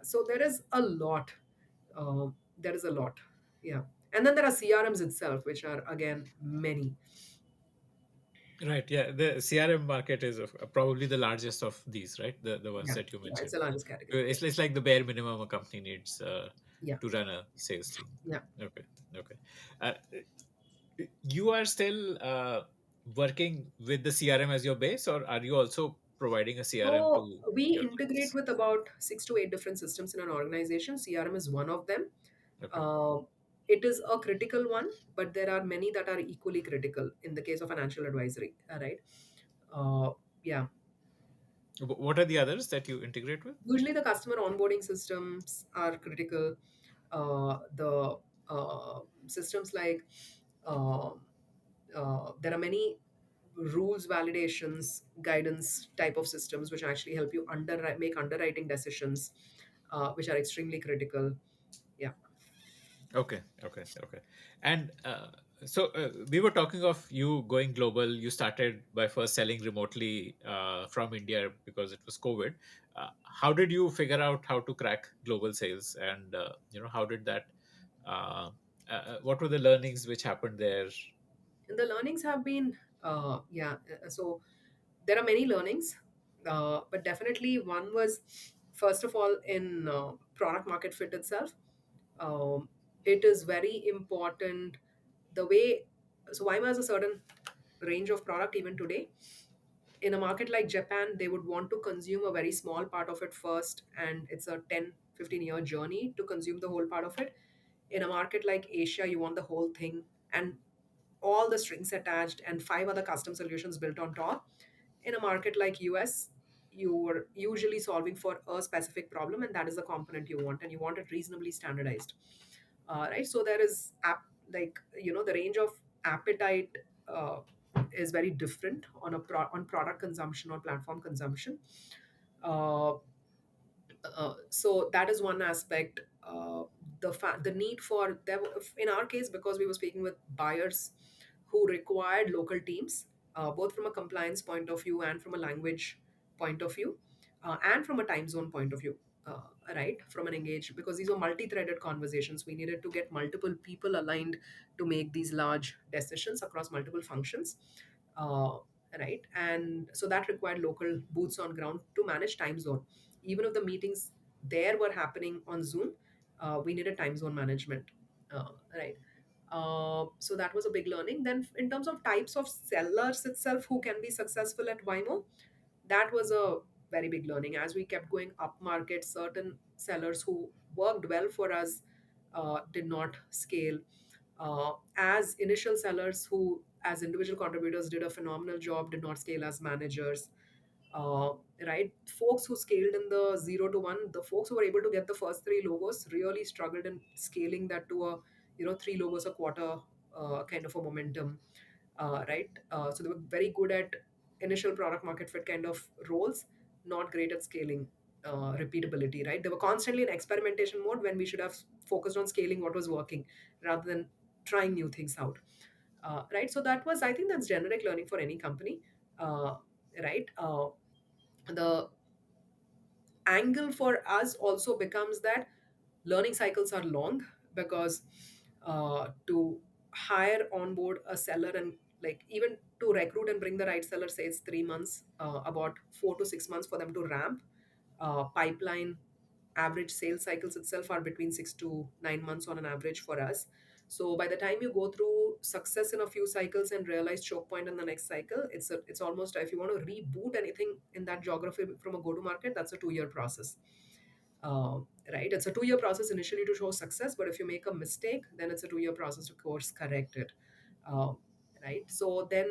[SPEAKER 1] So there is a lot. There is a lot. Yeah. And then there are CRMs itself, which are again many.
[SPEAKER 2] Right. Yeah. The CRM market is probably the largest of these, right? The ones
[SPEAKER 1] Yeah.
[SPEAKER 2] that you
[SPEAKER 1] Yeah. It's
[SPEAKER 2] mentioned.
[SPEAKER 1] the largest category. Yeah.
[SPEAKER 2] It's like the bare minimum a company needs
[SPEAKER 1] Yeah.
[SPEAKER 2] to run a sales team.
[SPEAKER 1] Yeah.
[SPEAKER 2] Okay. Okay. Uh, you are still working with the CRM as your base, or are you also providing a CRM
[SPEAKER 1] So
[SPEAKER 2] to
[SPEAKER 1] we
[SPEAKER 2] your
[SPEAKER 1] integrate
[SPEAKER 2] clients?
[SPEAKER 1] with about 6 to 8 different systems in an organization. CRM is one of them.
[SPEAKER 2] Okay.
[SPEAKER 1] Uh, it is a critical one, but there are many that are equally critical in the case of financial advisory. Right. Uh, yeah.
[SPEAKER 2] What are the others that you integrate with?
[SPEAKER 1] Usually, the customer onboarding systems are critical. The systems like uh, there are many rules validations guidance type of systems which actually help you make underwriting decisions, which are extremely critical. Yeah.
[SPEAKER 2] Okay, okay, okay. And we were talking of you going global. You started by first selling remotely from India because it was COVID. How did you figure out how to crack global sales? And how did that? Uh, what were the learnings which happened there?
[SPEAKER 1] And the learnings have been, so there are many learnings, but definitely one was, first of all, in product market fit itself. It is very important the way, so Vyma has a certain range of product even today. In a market like Japan, they would want to consume a very small part of it first, and it's a 10-15 year journey to consume the whole part of it. In a market like Asia, you want the whole thing and all the strings attached and five other custom solutions built on top. In a market like US, you are usually solving for a specific problem, and that is the component you want, and you want it reasonably standardized. Right, so there is like, the range of appetite is very different on on product consumption or platform consumption. uh, so that is one aspect. The need for there in our case, because we were speaking with buyers who required local teams, both from a compliance point of view and from a language point of view, and from a time zone point of view. Right, from an engage, because these were multi-threaded conversations, we needed to get multiple people aligned to make these large decisions across multiple functions. uh, right, and so that required local boots on ground to manage time zone. Even if the meetings there were happening on Zoom, we needed time zone management. Right. So that was a big learning. Then, in terms of types of sellers itself who can be successful at Vymo, that was a very big learning. As we kept going up market, certain sellers who worked well for us did not scale. As initial sellers who, as individual contributors, did a phenomenal job, did not scale as managers. uh, right, folks who scaled in the 0 to 1, the folks who were able to get the first three logos really struggled in scaling that to a, three logos a quarter kind of a momentum. Right, so they were very good at initial product market fit kind of roles, not great at scaling repeatability. Right, they were constantly in experimentation mode when we should have focused on scaling what was working rather than trying new things out. Right, so that was, I think, that's generic learning for any company. uh, right, the angle for us also becomes that learning cycles are long, because to hire onboard a seller, and like even to recruit and bring the right seller, say it's 3 months, about 4 to 6 months for them to ramp. Pipeline average sales cycles itself are between 6 to 9 months on an average for us. So by the time you go through success in a few cycles and realize choke point in the next cycle, it's almost, if you want to reboot anything in that geography from a go to market, that's a 2 year process. uh, right, it's a 2 year process initially to show success, but if you make a mistake, then it's a 2 year process to course correct it. uh, right, so then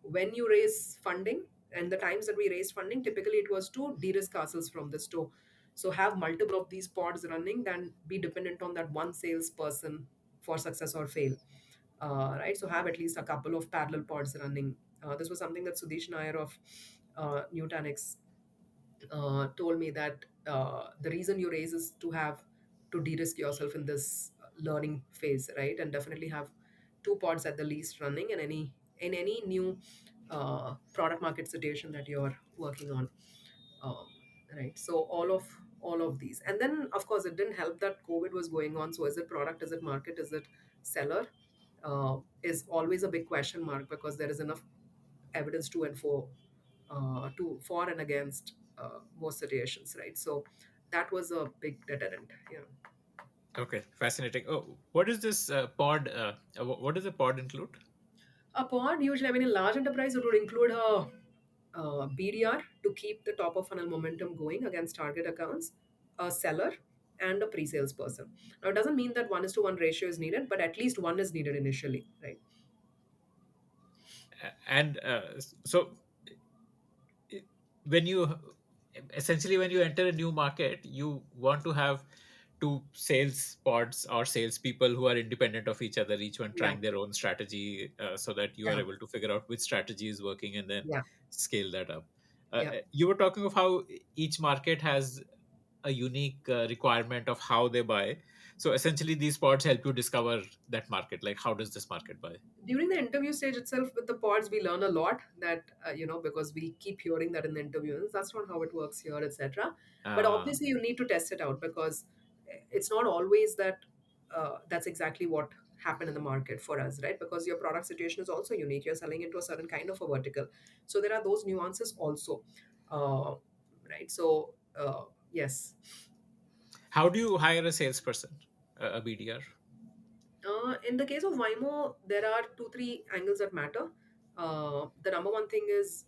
[SPEAKER 1] when you raise funding, and the times that we raised funding, typically it was to de-risk ourselves from this, to so have multiple of these pods running than be dependent on that one salesperson for success or fail. Right, so have at least a couple of parallel pods running. This was something that Sudesh Nair of Nutanix told me, that the reason you raise is to have to de-risk yourself in this learning phase, right, and definitely have two pods at the least running in any new product market situation that you're working on. um, right, so all of these, and then of course it didn't help that COVID was going on, so is it product, is it market, is it seller, is always a big question mark, because there is enough evidence to and for and against most situations, right? So that was a big deterrent. Yeah.
[SPEAKER 2] Okay, fascinating. Oh, what is this pod? What does a pod include?
[SPEAKER 1] A pod usually, I mean, in large enterprise, it would include a BDR to keep the top of funnel momentum going against target accounts, a seller, and a pre-sales person. Now, it doesn't mean that 1:1 ratio is needed, but at least one is needed initially, right?
[SPEAKER 2] And so i- when you essentially when you enter a new market, you want to have two sales pods or salespeople who are independent of each other, each one
[SPEAKER 1] Yeah,
[SPEAKER 2] trying their own strategy, so that you are
[SPEAKER 1] yeah,
[SPEAKER 2] able to figure out which strategy is working and then
[SPEAKER 1] yeah,
[SPEAKER 2] scale that up.
[SPEAKER 1] yeah.
[SPEAKER 2] You were talking of how each market has a unique requirement of how they buy. So essentially, these pods help you discover that market. Like, how does this market buy?
[SPEAKER 1] During the interview stage itself with the pods, we learn a lot, that because we keep hearing that in the interviews, that's not how it works here, etc. But
[SPEAKER 2] Uh,
[SPEAKER 1] obviously you need to test it out, because it's not always that that's exactly what happen in the market for us, right? Because your product situation is also unique. You're selling into a certain kind of a vertical. So there are those nuances also. Uh, right. So, yes.
[SPEAKER 2] How do you hire a salesperson, a BDR?
[SPEAKER 1] In the case of Vymo, there are two, three angles that matter. The number one thing is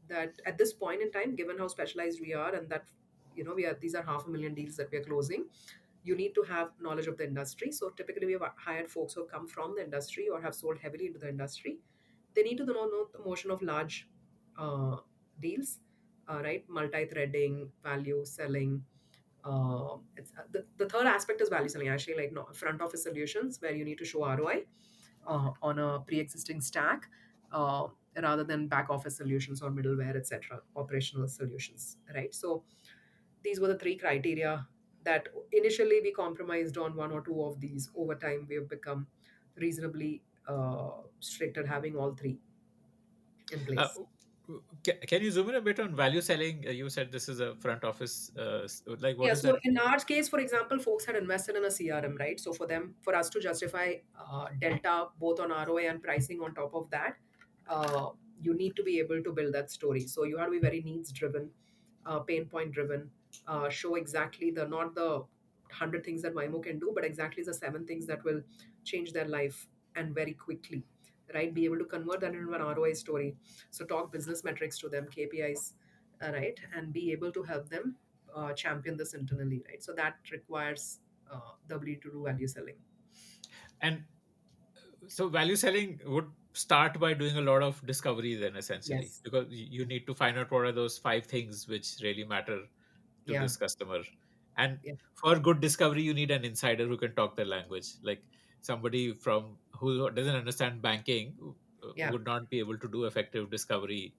[SPEAKER 1] that at this point in time, given how specialized we are, and that we are these are 500,000 deals that we are closing, you need to have knowledge of the industry. So typically, we have hired folks who have come from the industry or have sold heavily into the industry. They need to know the motion of large uh, deals, right? Multi-threading, value selling, the third aspect is value selling, actually, like, no, front office solutions where you need to show ROI on a pre-existing stack, rather than back office solutions or middleware, etc., operational solutions, right? So these were the three criteria that initially we compromised on one or two of these. Over time, we have become reasonably strict at having all three in
[SPEAKER 2] Uh,
[SPEAKER 1] place.
[SPEAKER 2] can you zoom in a bit on value selling? You said this is a front office. Like, what
[SPEAKER 1] Yeah,
[SPEAKER 2] is that?
[SPEAKER 1] so in our case, for example, folks had invested in a CRM, right? So for us to justify delta both on ROI and pricing on top of that, you need to be able to build that story. So you have to be very needs driven, pain point driven, show exactly the not the 100 things that Waymo can do, but exactly the seven things that will change their life and very quickly, right? Be able to convert that into an ROI story. So talk business metrics to them, KPIs, right? And be able to help them champion this internally, right? So that requires the ability to do value selling.
[SPEAKER 2] And so value selling would start by doing a lot of discovery then, essentially,
[SPEAKER 1] Yes.
[SPEAKER 2] because you need to find out what are those five things which really matter to
[SPEAKER 1] Yeah.
[SPEAKER 2] this customer. And
[SPEAKER 1] Yeah.
[SPEAKER 2] for good discovery, you need an insider who can talk their language. Like somebody from who doesn't understand banking
[SPEAKER 1] Yeah.
[SPEAKER 2] would not be able to do effective discovery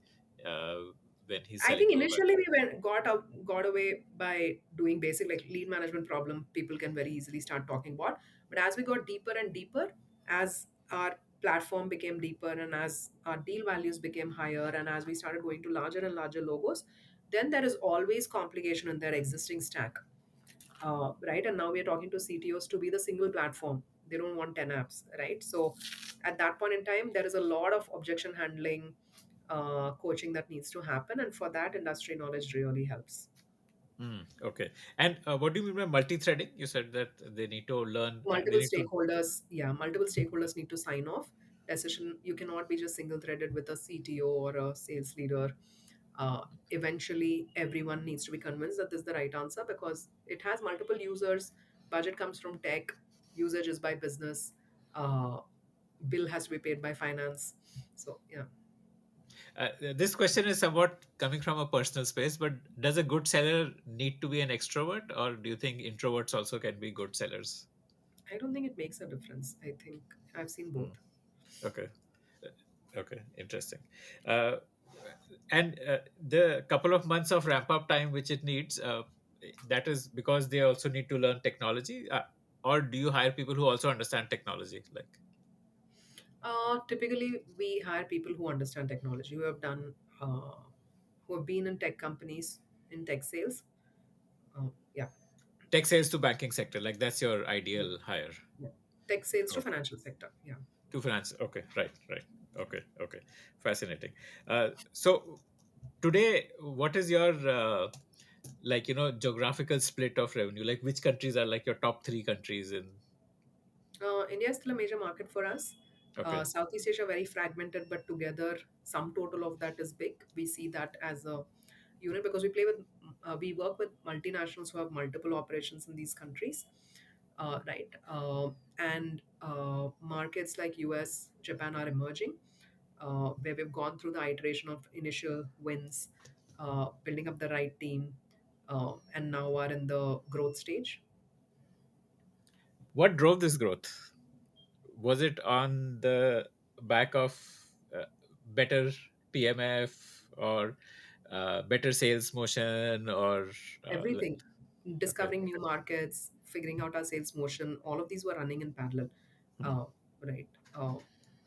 [SPEAKER 2] uh, when he's
[SPEAKER 1] I
[SPEAKER 2] selling
[SPEAKER 1] think
[SPEAKER 2] to a
[SPEAKER 1] initially we got away by doing basic like lead management problem. People can very easily start talking about. But as we got deeper and deeper, as our platform became deeper and as our deal values became higher, and as we started going to larger and larger logos, then there is always complication in their existing stack, right? And now we are talking to CTOs to be the single platform. They don't want 10 apps, right? So at that point in time, there is a lot of objection handling, coaching that needs to happen. And for that, industry knowledge really helps.
[SPEAKER 2] Okay. And what do you mean by multi-threading? You said that they need to learn, they
[SPEAKER 1] Multiple
[SPEAKER 2] need to.
[SPEAKER 1] stakeholders, yeah, multiple stakeholders need to sign off. Decision, you cannot be just single threaded with a CTO or a sales leader. Eventually, everyone needs to be convinced that this is the right answer because it has multiple users. Budget comes from tech, usage is by business, uh, bill has to be paid by finance. So, yeah.
[SPEAKER 2] This question is somewhat coming from a personal space, but does a good seller need to be an extrovert, or do you think introverts also can be good sellers?
[SPEAKER 1] I don't think it makes a difference. I think I've seen
[SPEAKER 2] Hmm.
[SPEAKER 1] both.
[SPEAKER 2] Okay. Okay, interesting. Uh, and the couple of months of ramp up time which it needs, that is because they also need to learn technology, or do you hire people who also understand technology? Like,
[SPEAKER 1] Typically, we hire people who understand technology, who have been in tech companies, in tech sales. Yeah,
[SPEAKER 2] tech sales to banking sector, like that's your
[SPEAKER 1] yeah,
[SPEAKER 2] ideal hire.
[SPEAKER 1] yeah. Tech sales to
[SPEAKER 2] Okay.
[SPEAKER 1] financial sector. Yeah.
[SPEAKER 2] To finance. Okay, right, right. Okay, okay. Fascinating. So today, what is your like geographical split of revenue? Like, which countries are like your top three countries in?
[SPEAKER 1] India is still a major market for us.
[SPEAKER 2] Okay.
[SPEAKER 1] Southeast Asia very fragmented, but together, sum total of that is big. We see that as a unit because we work with multinationals who have multiple operations in these countries, right? And markets like US, Japan are emerging, where we've gone through the iteration of initial wins, building up the right team, and now are in the growth stage.
[SPEAKER 2] What drove this growth? Was it on the back of better PMF, or better sales motion, or
[SPEAKER 1] Everything,
[SPEAKER 2] okay.
[SPEAKER 1] discovering new markets, figuring out our sales motion, all of these were running in parallel.
[SPEAKER 2] Hmm.
[SPEAKER 1] uh, right.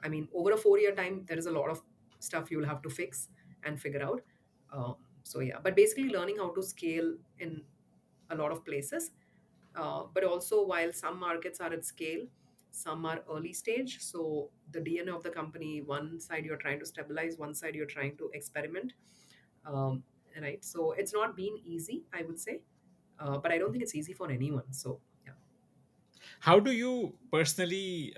[SPEAKER 1] I mean, over a 4 year time, there is a lot of stuff you will have to fix and figure out. So yeah, but basically learning how to scale in a lot of places, but also while some markets are at scale, some are early stage. So the DNA of the company, one side you're trying to stabilize, one side you're trying to experiment. um, right, so it's not been easy, I would say, but I don't think it's easy for anyone. So yeah.
[SPEAKER 2] How do you personally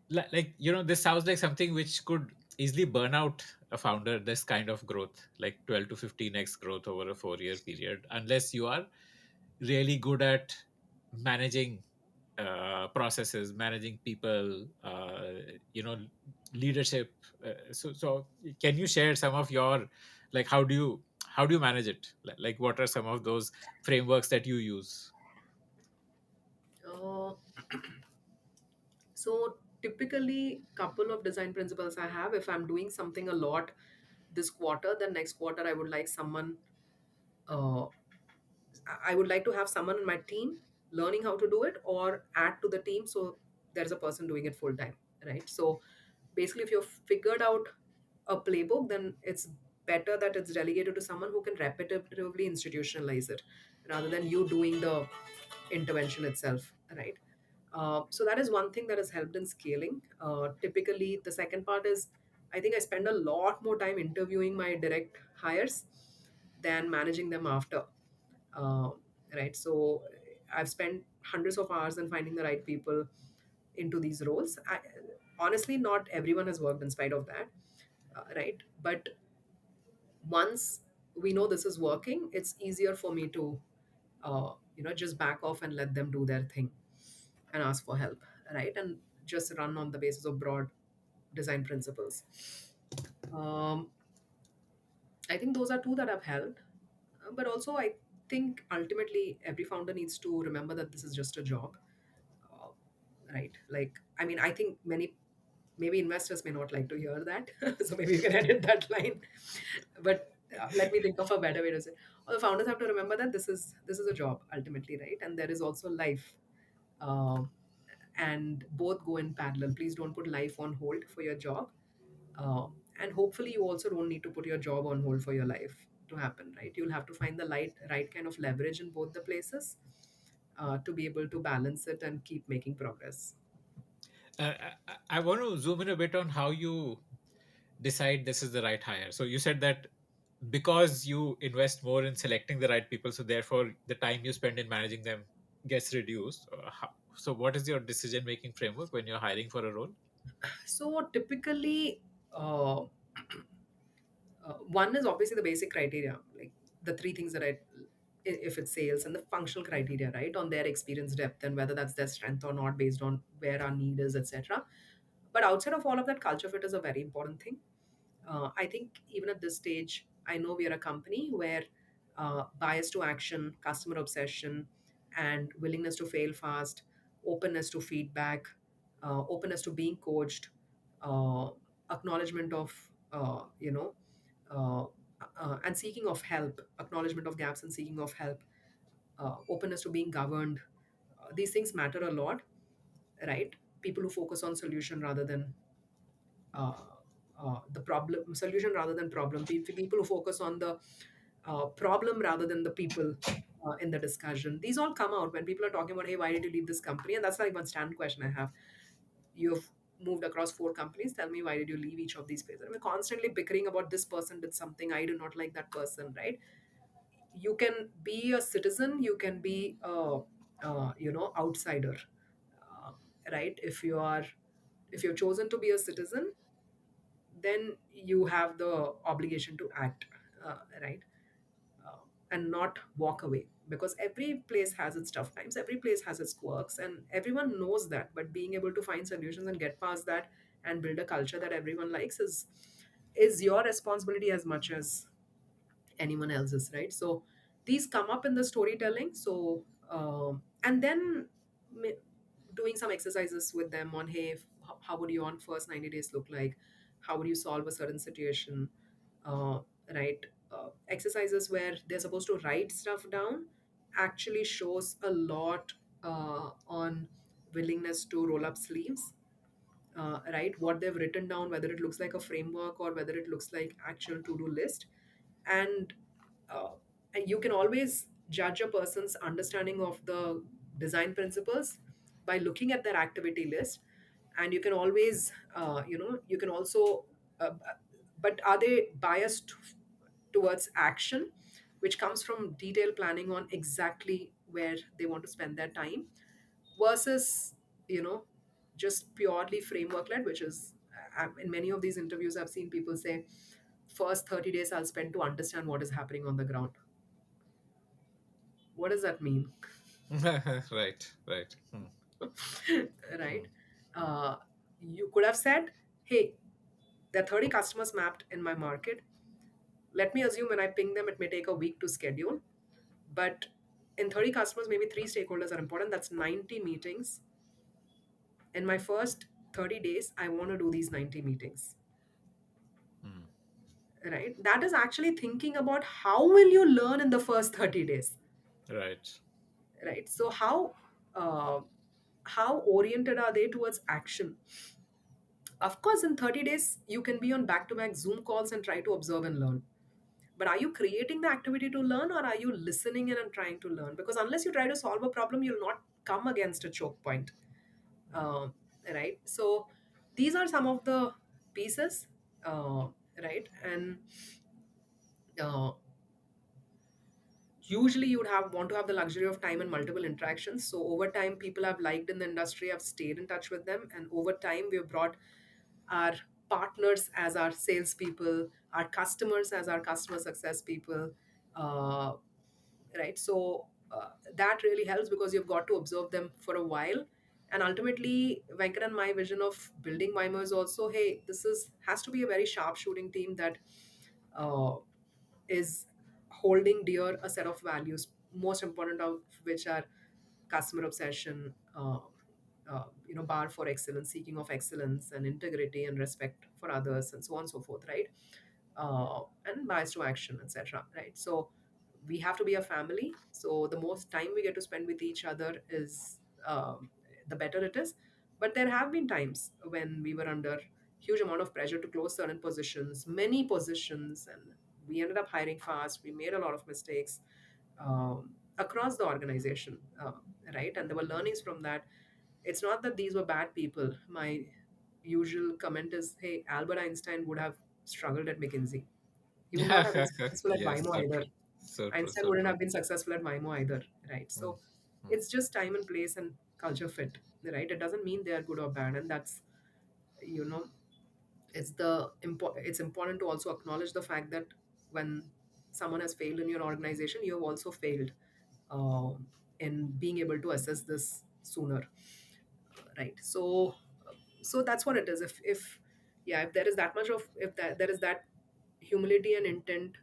[SPEAKER 2] like, this sounds like something which could easily burn out a founder, this kind of growth, like 12 to 15x growth over a 4-year period, unless you are really good at managing processes, managing people, leadership. So can you share some of your, like, how do you manage it? Like, what are some of those frameworks that you use?
[SPEAKER 1] uh, so typically couple of design principles I have. If I'm doing something a lot this quarter, then next quarter I would like someone, uh, I would like to have someone in my team learning how to do it or add to the team so there's a person doing it full time, right? So basically, if you've figured out a playbook, then it's better that it's delegated to someone who can repetitively institutionalize it rather than you doing the intervention itself, right? So that is one thing that has helped in scaling. Typically, the second part is I think I spend a lot more time interviewing my direct hires than managing them after. Um, right. So I've spent hundreds of hours in finding the right people into these roles. Honestly, not everyone has worked in spite of that. Right. But once we know this is working, it's easier for me to, just back off and let them do their thing and ask for help. Right. And just run on the basis of broad design principles. Um, I think those are two that I've held. But also, I think ultimately every founder needs to remember that this is just a job. uh, right, like, I mean, I think maybe investors may not like to hear that, so maybe you can edit that line. But let me think of a better way to say, all the founders have to remember that this is a job ultimately, right? And there is also life. um, and both go in parallel. Please don't put life on hold for your job. And hopefully you also don't need to put your job on hold for your life to happen, right? You'll have to find the right kind of leverage in both the places, to be able to balance it and keep making progress.
[SPEAKER 2] I want to zoom in a bit on how you decide this is the right hire. So you said that because you invest more in selecting the right people, so therefore the time you spend in managing them gets reduced. So what is your decision making framework when you're hiring for a role?
[SPEAKER 1] So typically, one is obviously the basic criteria, like the three things that if it's sales, and the functional criteria, right, on their experience depth and whether that's their strength or not based on where our need is, etc. But outside of all of that, culture fit is a very important thing. I think even at this stage, I know we are a company where bias to action, customer obsession, and willingness to fail fast, openness to feedback, openness to being coached, uh, acknowledgement of, uh, and seeking of help, acknowledgement of gaps and seeking of help, openness to being governed. These things matter a lot, right? People who focus on solution rather than uh, the problem solution rather than problem. People who focus on the problem rather than the people in the discussion. These all come out when people are talking about, hey, why did you leave this company? And that's like one standard question I have. You've moved across 4 companies. Tell me, why did you leave each of these places? We're constantly bickering about this person did something. I do not like that person, right? You can be a citizen. You can be a, outsider, uh, right? If you're chosen to be a citizen, then you have the obligation to act, right? And not walk away, because every place has its tough times, every place has its quirks, and everyone knows that. But being able to find solutions and get past that and build a culture that everyone likes is your responsibility as much as anyone else's, right? So these come up in the storytelling. So and then doing some exercises with them on, hey, how would your first 90 days look like? How would you solve a certain situation? uh, right? Exercises where they're supposed to write stuff down actually shows a lot on willingness to roll up sleeves, right? What they've written down, whether it looks like a framework or whether it looks like actual to-do list. And uh, and you can always judge a person's understanding of the design principles by looking at their activity list. And you can always you can also but are they biased towards action, which comes from detailed planning on exactly where they want to spend their time, versus you know just purely framework led, which is in many of these interviews I've seen people say, first 30 days I'll spend to understand what is happening on the ground. What does that mean?
[SPEAKER 2] Right, right.
[SPEAKER 1] Right?
[SPEAKER 2] Mm,
[SPEAKER 1] uh, you could have said, hey, there are 30 customers mapped in my market. Let me assume when I ping them it may take a week to schedule, but in 30 customers maybe three stakeholders are important. That's 90 meetings. In my first 30 days I want to do these 90 meetings.
[SPEAKER 2] mm,
[SPEAKER 1] Right? That is actually thinking about how will you learn in the first 30 days.
[SPEAKER 2] right.
[SPEAKER 1] Right? So uh, how oriented are they towards action? Of course, in 30 days you can be on back to back Zoom calls and try to observe and learn, but are you creating the activity to learn, or are you listening in and trying to learn? Because unless you try to solve a problem you'll not come against a choke point. um, right? So these are some of the pieces. Right? And uh, usually you would have want to have the luxury of time and multiple interactions. So over time people I've liked in the industry, I've stayed in touch with them, and over time we've brought our partners as our salespeople, our customers as our customer success people. uh, right? So that really helps because you've got to observe them for a while. And ultimately Venkat and my vision of building Vymo is also, hey, this is has to be a very sharp shooting team that uh, is holding dear a set of values, most important of which are customer obsession, bar for excellence, seeking of excellence, and integrity and respect for others, and so on and so forth, right? And bias to action, etc. Right? So we have to be a family. So the most time we get to spend with each other is the better it is. But there have been times when we were under huge amount of pressure to close certain positions, many positions, and we ended up hiring fast. We made a lot of mistakes across the organization, right? And there were learnings from that. It's not that these were bad people. My usual comment is, hey, Albert Einstein would have struggled at McKinsey. He would not have been successful at
[SPEAKER 2] Yes,
[SPEAKER 1] Vymo
[SPEAKER 2] so
[SPEAKER 1] either.
[SPEAKER 2] true. So true,
[SPEAKER 1] Einstein
[SPEAKER 2] so
[SPEAKER 1] wouldn't
[SPEAKER 2] true.
[SPEAKER 1] have been successful at Vymo either, right?
[SPEAKER 2] Mm,
[SPEAKER 1] So
[SPEAKER 2] mm.
[SPEAKER 1] it's just time and place and culture fit, right? It doesn't mean they are good or bad, and that's you know it's important to also acknowledge the fact that when someone has failed in your organization, you have also failed in being able to assess this sooner, right? So that's what it is. If yeah, if there is that much of if that there is that humility and intent,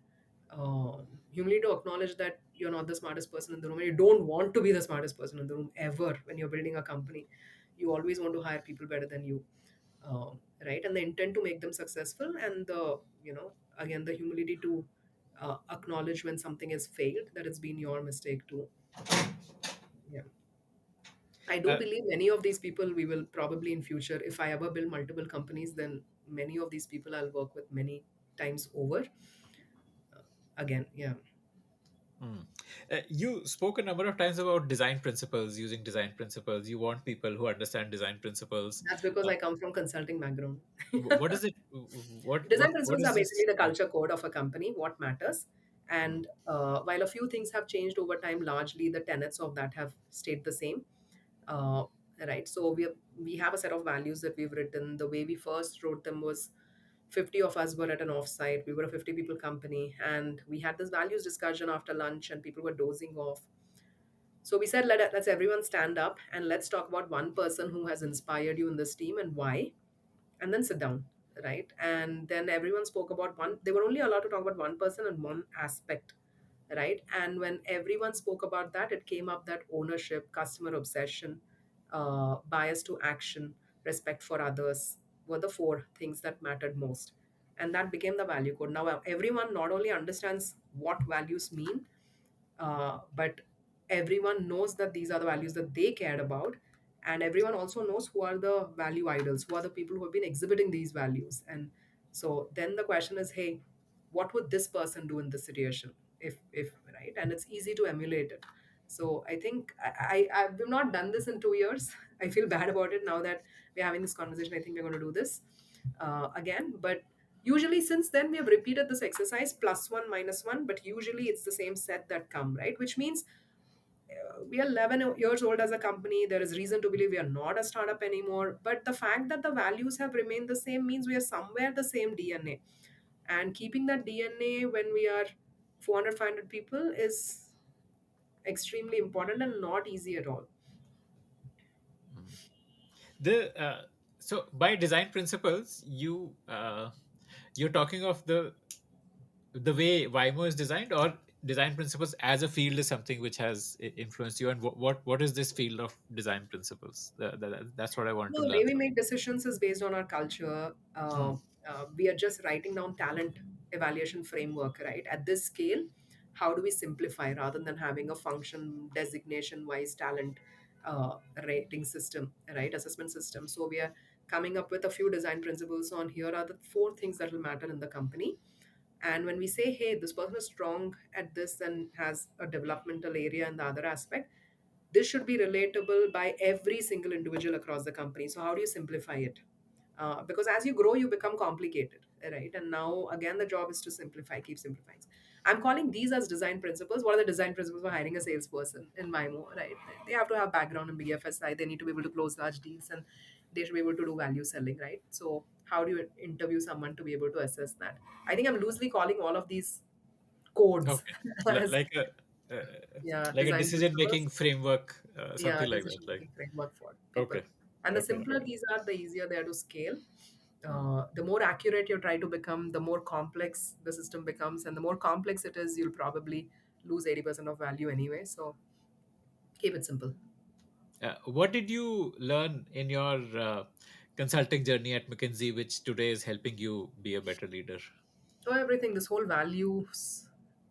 [SPEAKER 1] humility to acknowledge that you're not the smartest person in the room, and you don't want to be the smartest person in the room ever. When you're building a company, you always want to hire people better than you, right? And the intent to make them successful, and the again the humility to acknowledge when something has failed, that it's been your mistake too. Yeah. I do
[SPEAKER 2] Uh,
[SPEAKER 1] believe many of these people we will probably in future, if I ever build multiple companies, then many of these people I'll work with many times over. Again, yeah.
[SPEAKER 2] mm. You spoke a number of times about design principles, using design principles. You want people who understand design principles.
[SPEAKER 1] That's because
[SPEAKER 2] Uh,
[SPEAKER 1] I come from consulting background.
[SPEAKER 2] what is it?
[SPEAKER 1] Design
[SPEAKER 2] What
[SPEAKER 1] principles
[SPEAKER 2] is
[SPEAKER 1] are basically
[SPEAKER 2] this?
[SPEAKER 1] the culture code of a company, what matters.
[SPEAKER 2] Mm,
[SPEAKER 1] And while a few things have changed over time, largely the tenets of that have stayed the same. Uh, right. So we have a set of values that we've written. The way we first wrote them was 50 of us were at an offsite. We were a 50 people company, and we had this values discussion after lunch, and people were dozing off. So we said, let's everyone stand up and let's talk about one person who has inspired you in this team and why, and then sit down, right? And then everyone spoke about one. They were only allowed to talk about one person and one aspect, right? And when everyone spoke about that, it came up that ownership, customer obsession, bias to action, respect for others were the four things that mattered most. And that became the value code. Now everyone not only understands what values mean, but everyone knows that these are the values that they cared about, and everyone also knows who are the value idols, who are the people who have been exhibiting these values. And so then the question is, hey, what would this person do in this situation, if right? And it's easy to emulate it. So I think we've not done this in 2 years. I feel bad about it now that we're having this conversation. I think we're going to do this again. But usually since then we have repeated this exercise plus one minus one. But usually it's the same set that come, right? Which means we are 11 years old as a company. There is reason to believe we are not a startup anymore. But the fact that the values have remained the same means we are somewhere the same DNA. And keeping that DNA when we are 400, 500 people is extremely important and not easy at all.
[SPEAKER 2] Mm. The so by design principles, you're talking of the way Vymo is designed, or design principles as a field is something which has influenced you, and what is this field of design principles? That's what I want
[SPEAKER 1] No,
[SPEAKER 2] to
[SPEAKER 1] the
[SPEAKER 2] learn
[SPEAKER 1] way we
[SPEAKER 2] from.
[SPEAKER 1] make decisions is based on our culture.
[SPEAKER 2] Hmm.
[SPEAKER 1] We are just writing down talent evaluation framework, right? At this scale, how do we simplify rather than having a function designation wise talent rating system, right? Assessment system. So we are coming up with a few design principles on here are the four things that will matter in the company. And when we say, hey, this person is strong at this and has a developmental area in the other aspect, this should be relatable by every single individual across the company. So how do you simplify it? Because as you grow you become complicated, right? And now again the job is to simplify, keep simplifying. I'm calling these as design principles. What are the design principles for hiring a salesperson in Vymo, right? They have to have background in BFSI, they need to be able to close large deals, and they should be able to do value selling, right? So how do you interview someone to be able to assess that? I think I'm loosely calling all of these codes
[SPEAKER 2] Okay,
[SPEAKER 1] as,
[SPEAKER 2] like a
[SPEAKER 1] yeah,
[SPEAKER 2] like a
[SPEAKER 1] design
[SPEAKER 2] decision
[SPEAKER 1] principles.
[SPEAKER 2] making framework,
[SPEAKER 1] Yeah,
[SPEAKER 2] something like that.
[SPEAKER 1] decision
[SPEAKER 2] Like
[SPEAKER 1] making framework for people.
[SPEAKER 2] okay,
[SPEAKER 1] And the
[SPEAKER 2] okay.
[SPEAKER 1] simpler these are, the easier they are to scale.
[SPEAKER 2] Hmm.
[SPEAKER 1] The more accurate you try to become, the more complex the system becomes, and the more complex it is, you'll probably lose 80% of value anyway. So keep it simple.
[SPEAKER 2] What did you learn in your consulting journey at McKinsey, which today is helping you be a better leader?
[SPEAKER 1] So everything, this whole values,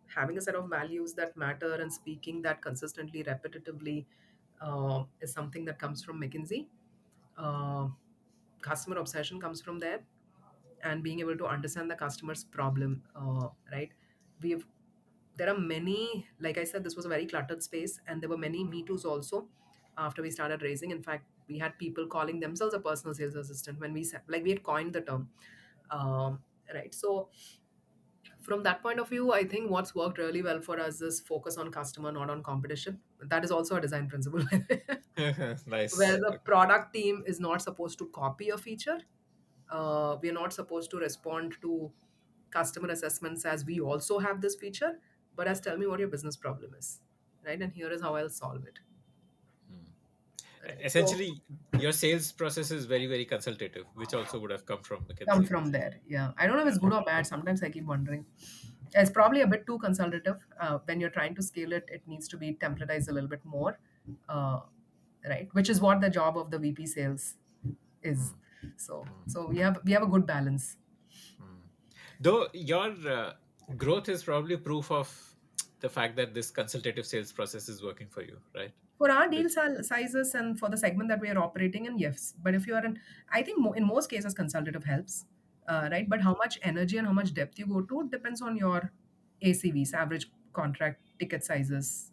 [SPEAKER 1] having a set of values that matter and speaking that consistently, repetitively, is something that comes from McKinsey. Uh, Customer obsession comes from there, and being able to understand the customer's problem, right? We've There are many, like I said, this was a very cluttered space, and there were many me too's also after we started raising. In fact, we had people calling themselves a personal sales assistant when we had coined the term. Right. So from that point of view, I think what's worked really well for us is focus on customer, not on competition. That is also a design principle. Where
[SPEAKER 2] Nice.
[SPEAKER 1] the
[SPEAKER 2] Okay.
[SPEAKER 1] product team is not supposed to copy a feature. We are not supposed to respond to customer assessments as we also have this feature, but as tell me what your business problem is, right? And here is how I'll solve it,
[SPEAKER 2] Hmm.
[SPEAKER 1] right? So
[SPEAKER 2] Essentially, your sales process is very, very consultative, which also would have come from
[SPEAKER 1] come
[SPEAKER 2] McKinsey.
[SPEAKER 1] from there. Yeah, I don't know if
[SPEAKER 2] Yeah.
[SPEAKER 1] it's good or bad. Sometimes I keep wondering. It's probably a bit too consultative. When you're trying to scale it, it needs to be templatized a little bit more, uh, right? Which is what the job of the VP sales is.
[SPEAKER 2] Hmm. Hmm.
[SPEAKER 1] So we have a good balance.
[SPEAKER 2] Hmm. Though your growth is probably proof of the fact that this consultative sales process is working for you, right?
[SPEAKER 1] For our
[SPEAKER 2] Which,
[SPEAKER 1] deal sizes and for the segment that we are operating in, yes. But if you are in, I think in most cases, consultative helps, right? But how much energy and how much depth you go to depends on your ACVs, average contract ticket sizes,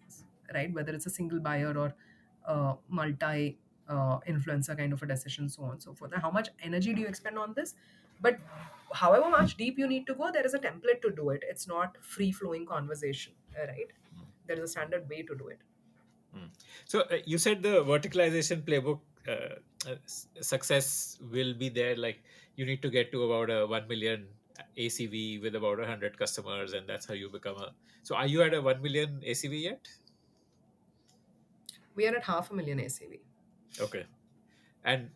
[SPEAKER 1] right? Whether it's a single buyer or multi influencer kind of a decision, so on and so forth. And how much energy do you expend on this? But however much deep you need to go, there is a template to do it. It's not free flowing conversation, right? There is a standard way to do it.
[SPEAKER 2] mm. So you said the verticalization playbook success will be there. Like you need to get to about a 1 million ACV with about 100 customers, and that's how you become a. So are you at a 1 million ACV yet?
[SPEAKER 1] We are at 500,000 ACV.
[SPEAKER 2] Okay. And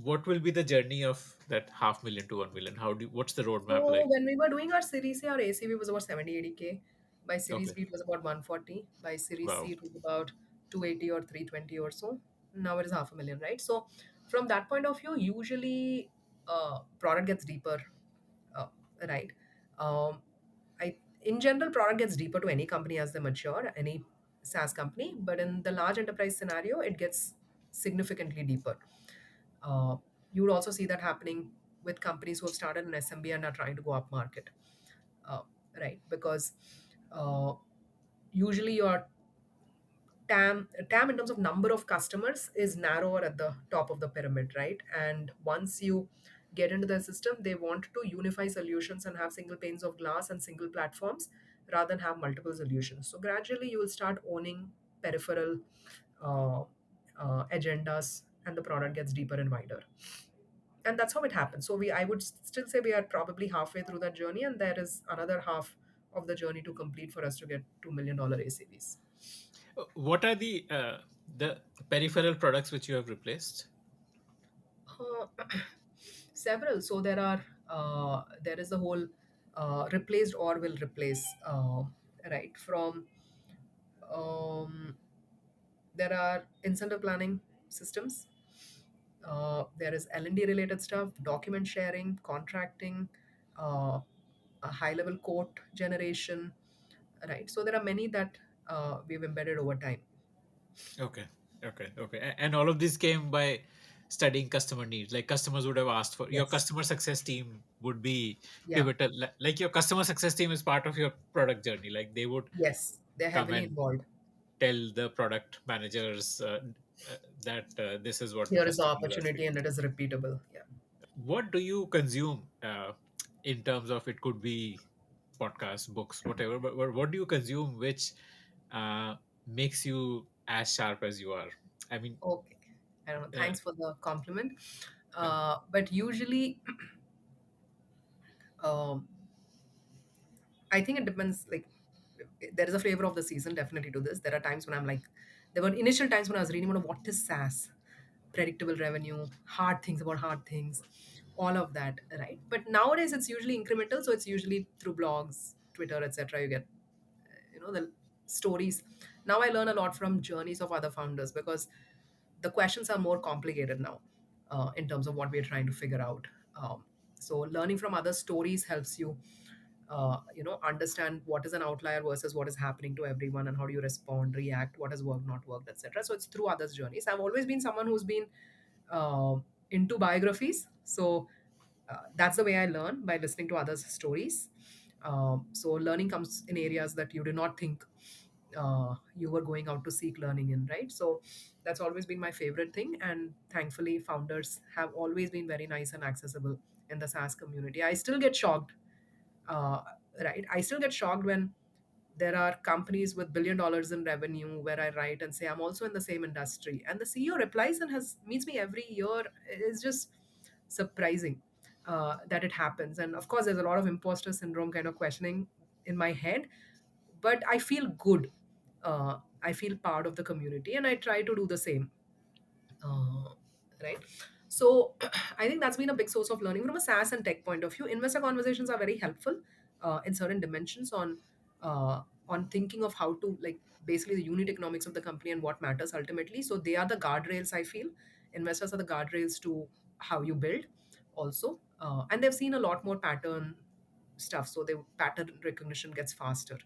[SPEAKER 2] what will be the journey of that 500,000 to 1 million? What's the roadmap
[SPEAKER 1] So
[SPEAKER 2] like?
[SPEAKER 1] when we were doing our Series A, our ACV was about 70, 80K. By Series
[SPEAKER 2] Okay.
[SPEAKER 1] B, it was about 140. By Series
[SPEAKER 2] Wow.
[SPEAKER 1] C, it was about 280 or 320 or so. Now it is 500,000, right? So from that point of view, usually product gets deeper, uh, right? Um, in general, product gets deeper to any company as they mature, any SaaS company. But in the large enterprise scenario, it gets significantly deeper. Uh, you would also see that happening with companies who have started an SMB and are trying to go up market, uh, right? Because uh, usually your TAM in terms of number of customers is narrower at the top of the pyramid, right? And once you get into the system, they want to unify solutions and have single panes of glass and single platforms rather than have multiple solutions. So gradually you will start owning peripheral uh, agendas, and the product gets deeper and wider. And that's how it happens. So I would still say we are probably halfway through that journey, and there is another half of the journey to complete for us to get $2 million ACVs.
[SPEAKER 2] What are the peripheral products which you have replaced?
[SPEAKER 1] Uh, Several. So there is the whole replaced or will replace, right? From um, there are incentive planning systems. There is L&D related stuff, document sharing, contracting, a high level quote generation, right? So there are many that we've embedded over time.
[SPEAKER 2] Okay, okay. And all of this came by studying customer needs. Like customers would have asked for your
[SPEAKER 1] Yes.
[SPEAKER 2] customer success team would be
[SPEAKER 1] Yeah.
[SPEAKER 2] pivotal. Like your customer success team is part of your product journey. Like they would
[SPEAKER 1] Yes. They're
[SPEAKER 2] come
[SPEAKER 1] heavily
[SPEAKER 2] and
[SPEAKER 1] involved.
[SPEAKER 2] tell the product managers that this is what the
[SPEAKER 1] Here is the
[SPEAKER 2] customer is asking.
[SPEAKER 1] opportunity, and it is repeatable. Yeah.
[SPEAKER 2] What do you consume in terms of it could be podcasts, books, whatever, but what do you consume which makes you as sharp as you are? I mean,
[SPEAKER 1] Okay. I don't know.
[SPEAKER 2] uh,
[SPEAKER 1] Thanks for the compliment.
[SPEAKER 2] uh,
[SPEAKER 1] But usually, um, I think it depends. Like, there is a flavor of the season definitely to this. There are times when I'm like, there were initial times when I was reading about what is SaaS, predictable revenue, hard things about hard things, all of that, right? But nowadays it's usually incremental, so it's usually through blogs, Twitter, etc. You get, the stories. Now I learn a lot from journeys of other founders because the questions are more complicated now in terms of what we're trying to figure out. So learning from other stories helps you understand what is an outlier versus what is happening to everyone, and how do you respond, react, what has worked, not worked, etc. So it's through others journeys. I've always been someone who's been uh, into biographies, so that's the way I learn, by listening to others stories. So learning comes in areas that you did not think you were going out to seek learning in, right? So that's always been my favorite thing, and thankfully founders have always been very nice and accessible in the SaaS community. I still get shocked, uh, right? I still get shocked when there are companies with $1 billion in revenue where I write and say I'm also in the same industry, and the CEO replies and has meets me every year. It's just surprising that it happens. And of course, there's a lot of imposter syndrome kind of questioning in my head, but I feel good. I feel part of the community, and I try to do the same, uh, right? So I think that's been a big source of learning from a SaaS and tech point of view. Investor conversations are very helpful in certain dimensions on thinking of how to, like, basically the unit economics of the company and what matters ultimately. So they are the guardrails. I feel investors are the guardrails to how you build also, and they've seen a lot more pattern stuff, so the pattern recognition gets faster,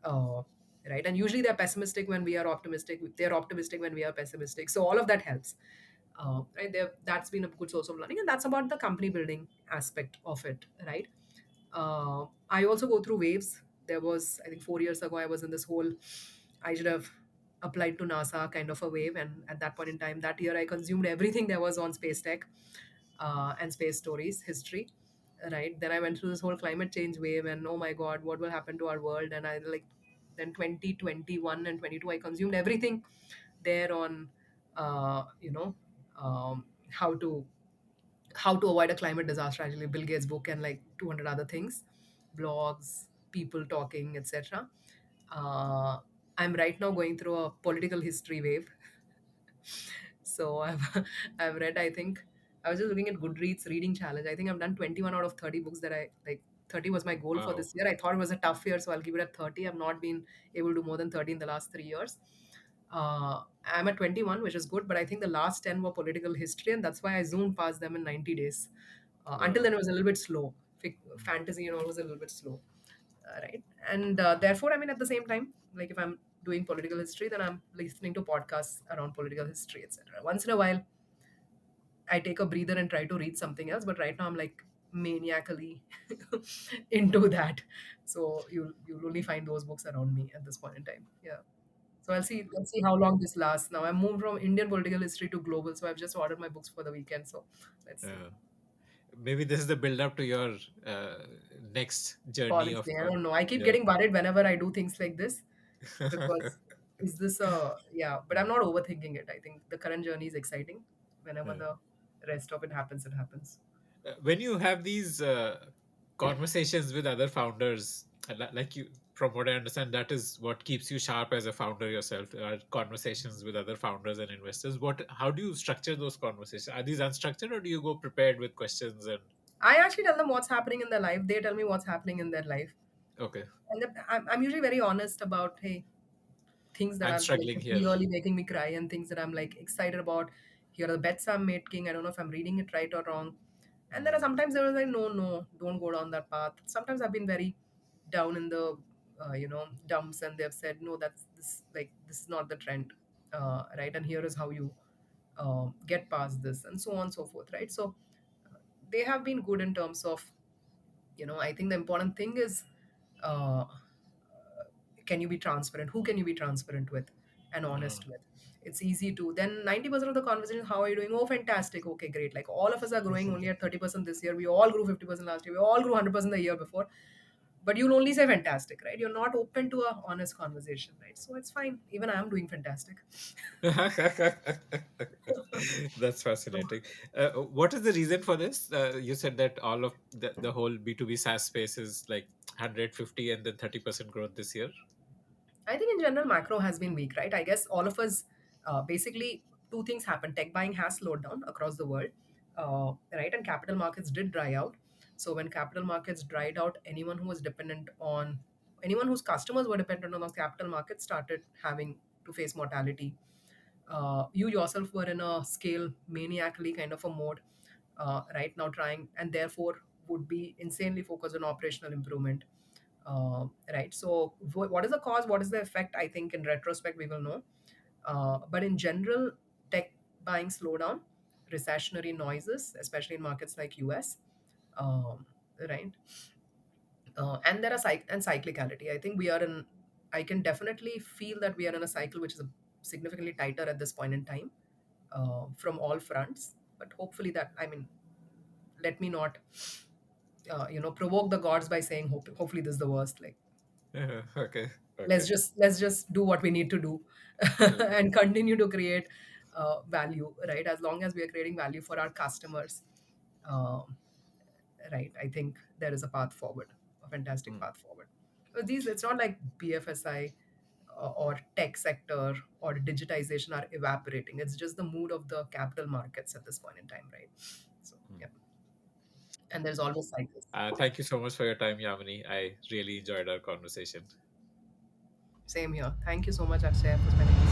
[SPEAKER 1] uh, right? And usually they're pessimistic when we are optimistic, they're optimistic when we are pessimistic, so all of that helps, right there. That's been a good source of learning, and that's about the company building aspect of it, right? I also go through waves. There was, I think, 4 years ago, I was in this whole I should have applied to NASA kind of a wave, and at that point in time that year I consumed everything there was on space tech and space stories history, right? Then I went through this whole climate change wave, and oh my god, what will happen to our world? And I like, then 2021 and 22 I consumed everything there on how to avoid a climate disaster, actually, Bill Gates book, and like 200 other things, blogs, people talking, etc. I'm right now going through a political history wave. So I've I've read, I think, I was just looking at Goodreads reading challenge. I think I've done 21 out of 30 books that I like. 30 was my goal for
[SPEAKER 2] wow.
[SPEAKER 1] this year. I thought it was a tough year, so I'll give it at 30. I've not been able to do more than 30 in the last 3 years. I'm at 21, which is good, but I think the last 10 were political history, and that's why I zoomed past them in 90 days. Until
[SPEAKER 2] Wow.
[SPEAKER 1] then, it was a little bit slow. Fantasy and all was a little bit slow, right? And therefore, I mean, at the same time, like if I'm doing political history, then I'm listening to podcasts around political history, etc. Once in a while, I take a breather and try to read something else, but right now I'm like maniacally into that. So you'll only find those books around me at this point in time. Yeah. So let's see how long this lasts. Now I'm moved from Indian political history to global, so I've just ordered my books for the weekend. So let's see.
[SPEAKER 2] Uh, Maybe this is the build up to your next journey of
[SPEAKER 1] Honestly, I don't know. I keep
[SPEAKER 2] yeah.
[SPEAKER 1] getting worried whenever I do things like this because is this a yeah? But I'm not overthinking it. I think the current journey is exciting. Whenever
[SPEAKER 2] Uh,
[SPEAKER 1] the rest of it happens, it happens.
[SPEAKER 2] when you have these conversations with other founders, like you, from what I understand, that is what keeps you sharp as a founder yourself. Conversations with other founders and investors. How do you structure those conversations? Are these unstructured, or do you go prepared with questions and
[SPEAKER 1] I actually tell them what's happening in their life. They tell me what's happening in their life,
[SPEAKER 2] okay,
[SPEAKER 1] and I'm usually very honest about hey things that
[SPEAKER 2] I'm
[SPEAKER 1] are like
[SPEAKER 2] struggling here.
[SPEAKER 1] really making me cry and things that I'm like excited about. Here are the bets I'm making. I don't know if I'm reading it right or wrong. And there are
[SPEAKER 2] Mm,
[SPEAKER 1] sometimes there was like, no, no, don't go down that path. Sometimes I've been very down in the, dumps, and they've said, no, that's this, like, this is not the trend, right? And here is how you get past this, and so on and so forth, right? So they have been good in terms of, I think the important thing is, uh, can you be transparent? Who can you be transparent with and
[SPEAKER 2] mm,
[SPEAKER 1] honest with? It's easy to then 90% of the conversation, how are you doing? Oh, fantastic. Okay, great. Like all of us are growing only at 30% this year. We all grew 50% last year. We all grew 100% the year before. But you'll only say fantastic, right? You're not open to a honest conversation, right? So it's fine. Even I am doing fantastic.
[SPEAKER 2] That's
[SPEAKER 1] So
[SPEAKER 2] fascinating. What is the reason for this? You said that all of the whole B2B SaaS space is like 150 and then 30% growth this year.
[SPEAKER 1] I think in general, macro has been weak, right? I guess all of us, basically, two things happen. Tech buying has slowed down across the world, right? And capital markets did dry out. So when capital markets dried out, anyone whose customers were dependent on those capital markets started having to face mortality. You yourself were in a scale maniacally kind of a mode right now, trying, and therefore would be insanely focused on operational improvement. Right. So, what is the cause? What is the effect? I think in retrospect we will know. But in general, tech buying slowdown, recessionary noises, especially in markets like US, right? And there are cyclicality. I think we are in. I can definitely feel that we are in a cycle which is significantly tighter at this point in time from all fronts. But hopefully, that I mean, let me not provoke the gods by saying hopefully this is the worst. Like
[SPEAKER 2] Okay.
[SPEAKER 1] let's
[SPEAKER 2] Okay.
[SPEAKER 1] just do what we need to do
[SPEAKER 2] Uh,
[SPEAKER 1] and continue to create value, right? As long as we are creating value for our customers, um, right? I think there is a path forward, a fantastic
[SPEAKER 2] mm,
[SPEAKER 1] path forward. But these, it's not like BFSI or tech sector or digitization are evaporating. It's just the mood of the capital markets at this point in time, right? So
[SPEAKER 2] mm.
[SPEAKER 1] yeah, and there's always cycles.
[SPEAKER 2] Thank you so much for your time, Yamini. I really enjoyed our conversation.
[SPEAKER 1] Same here. Thank you so much, Akshay, for spending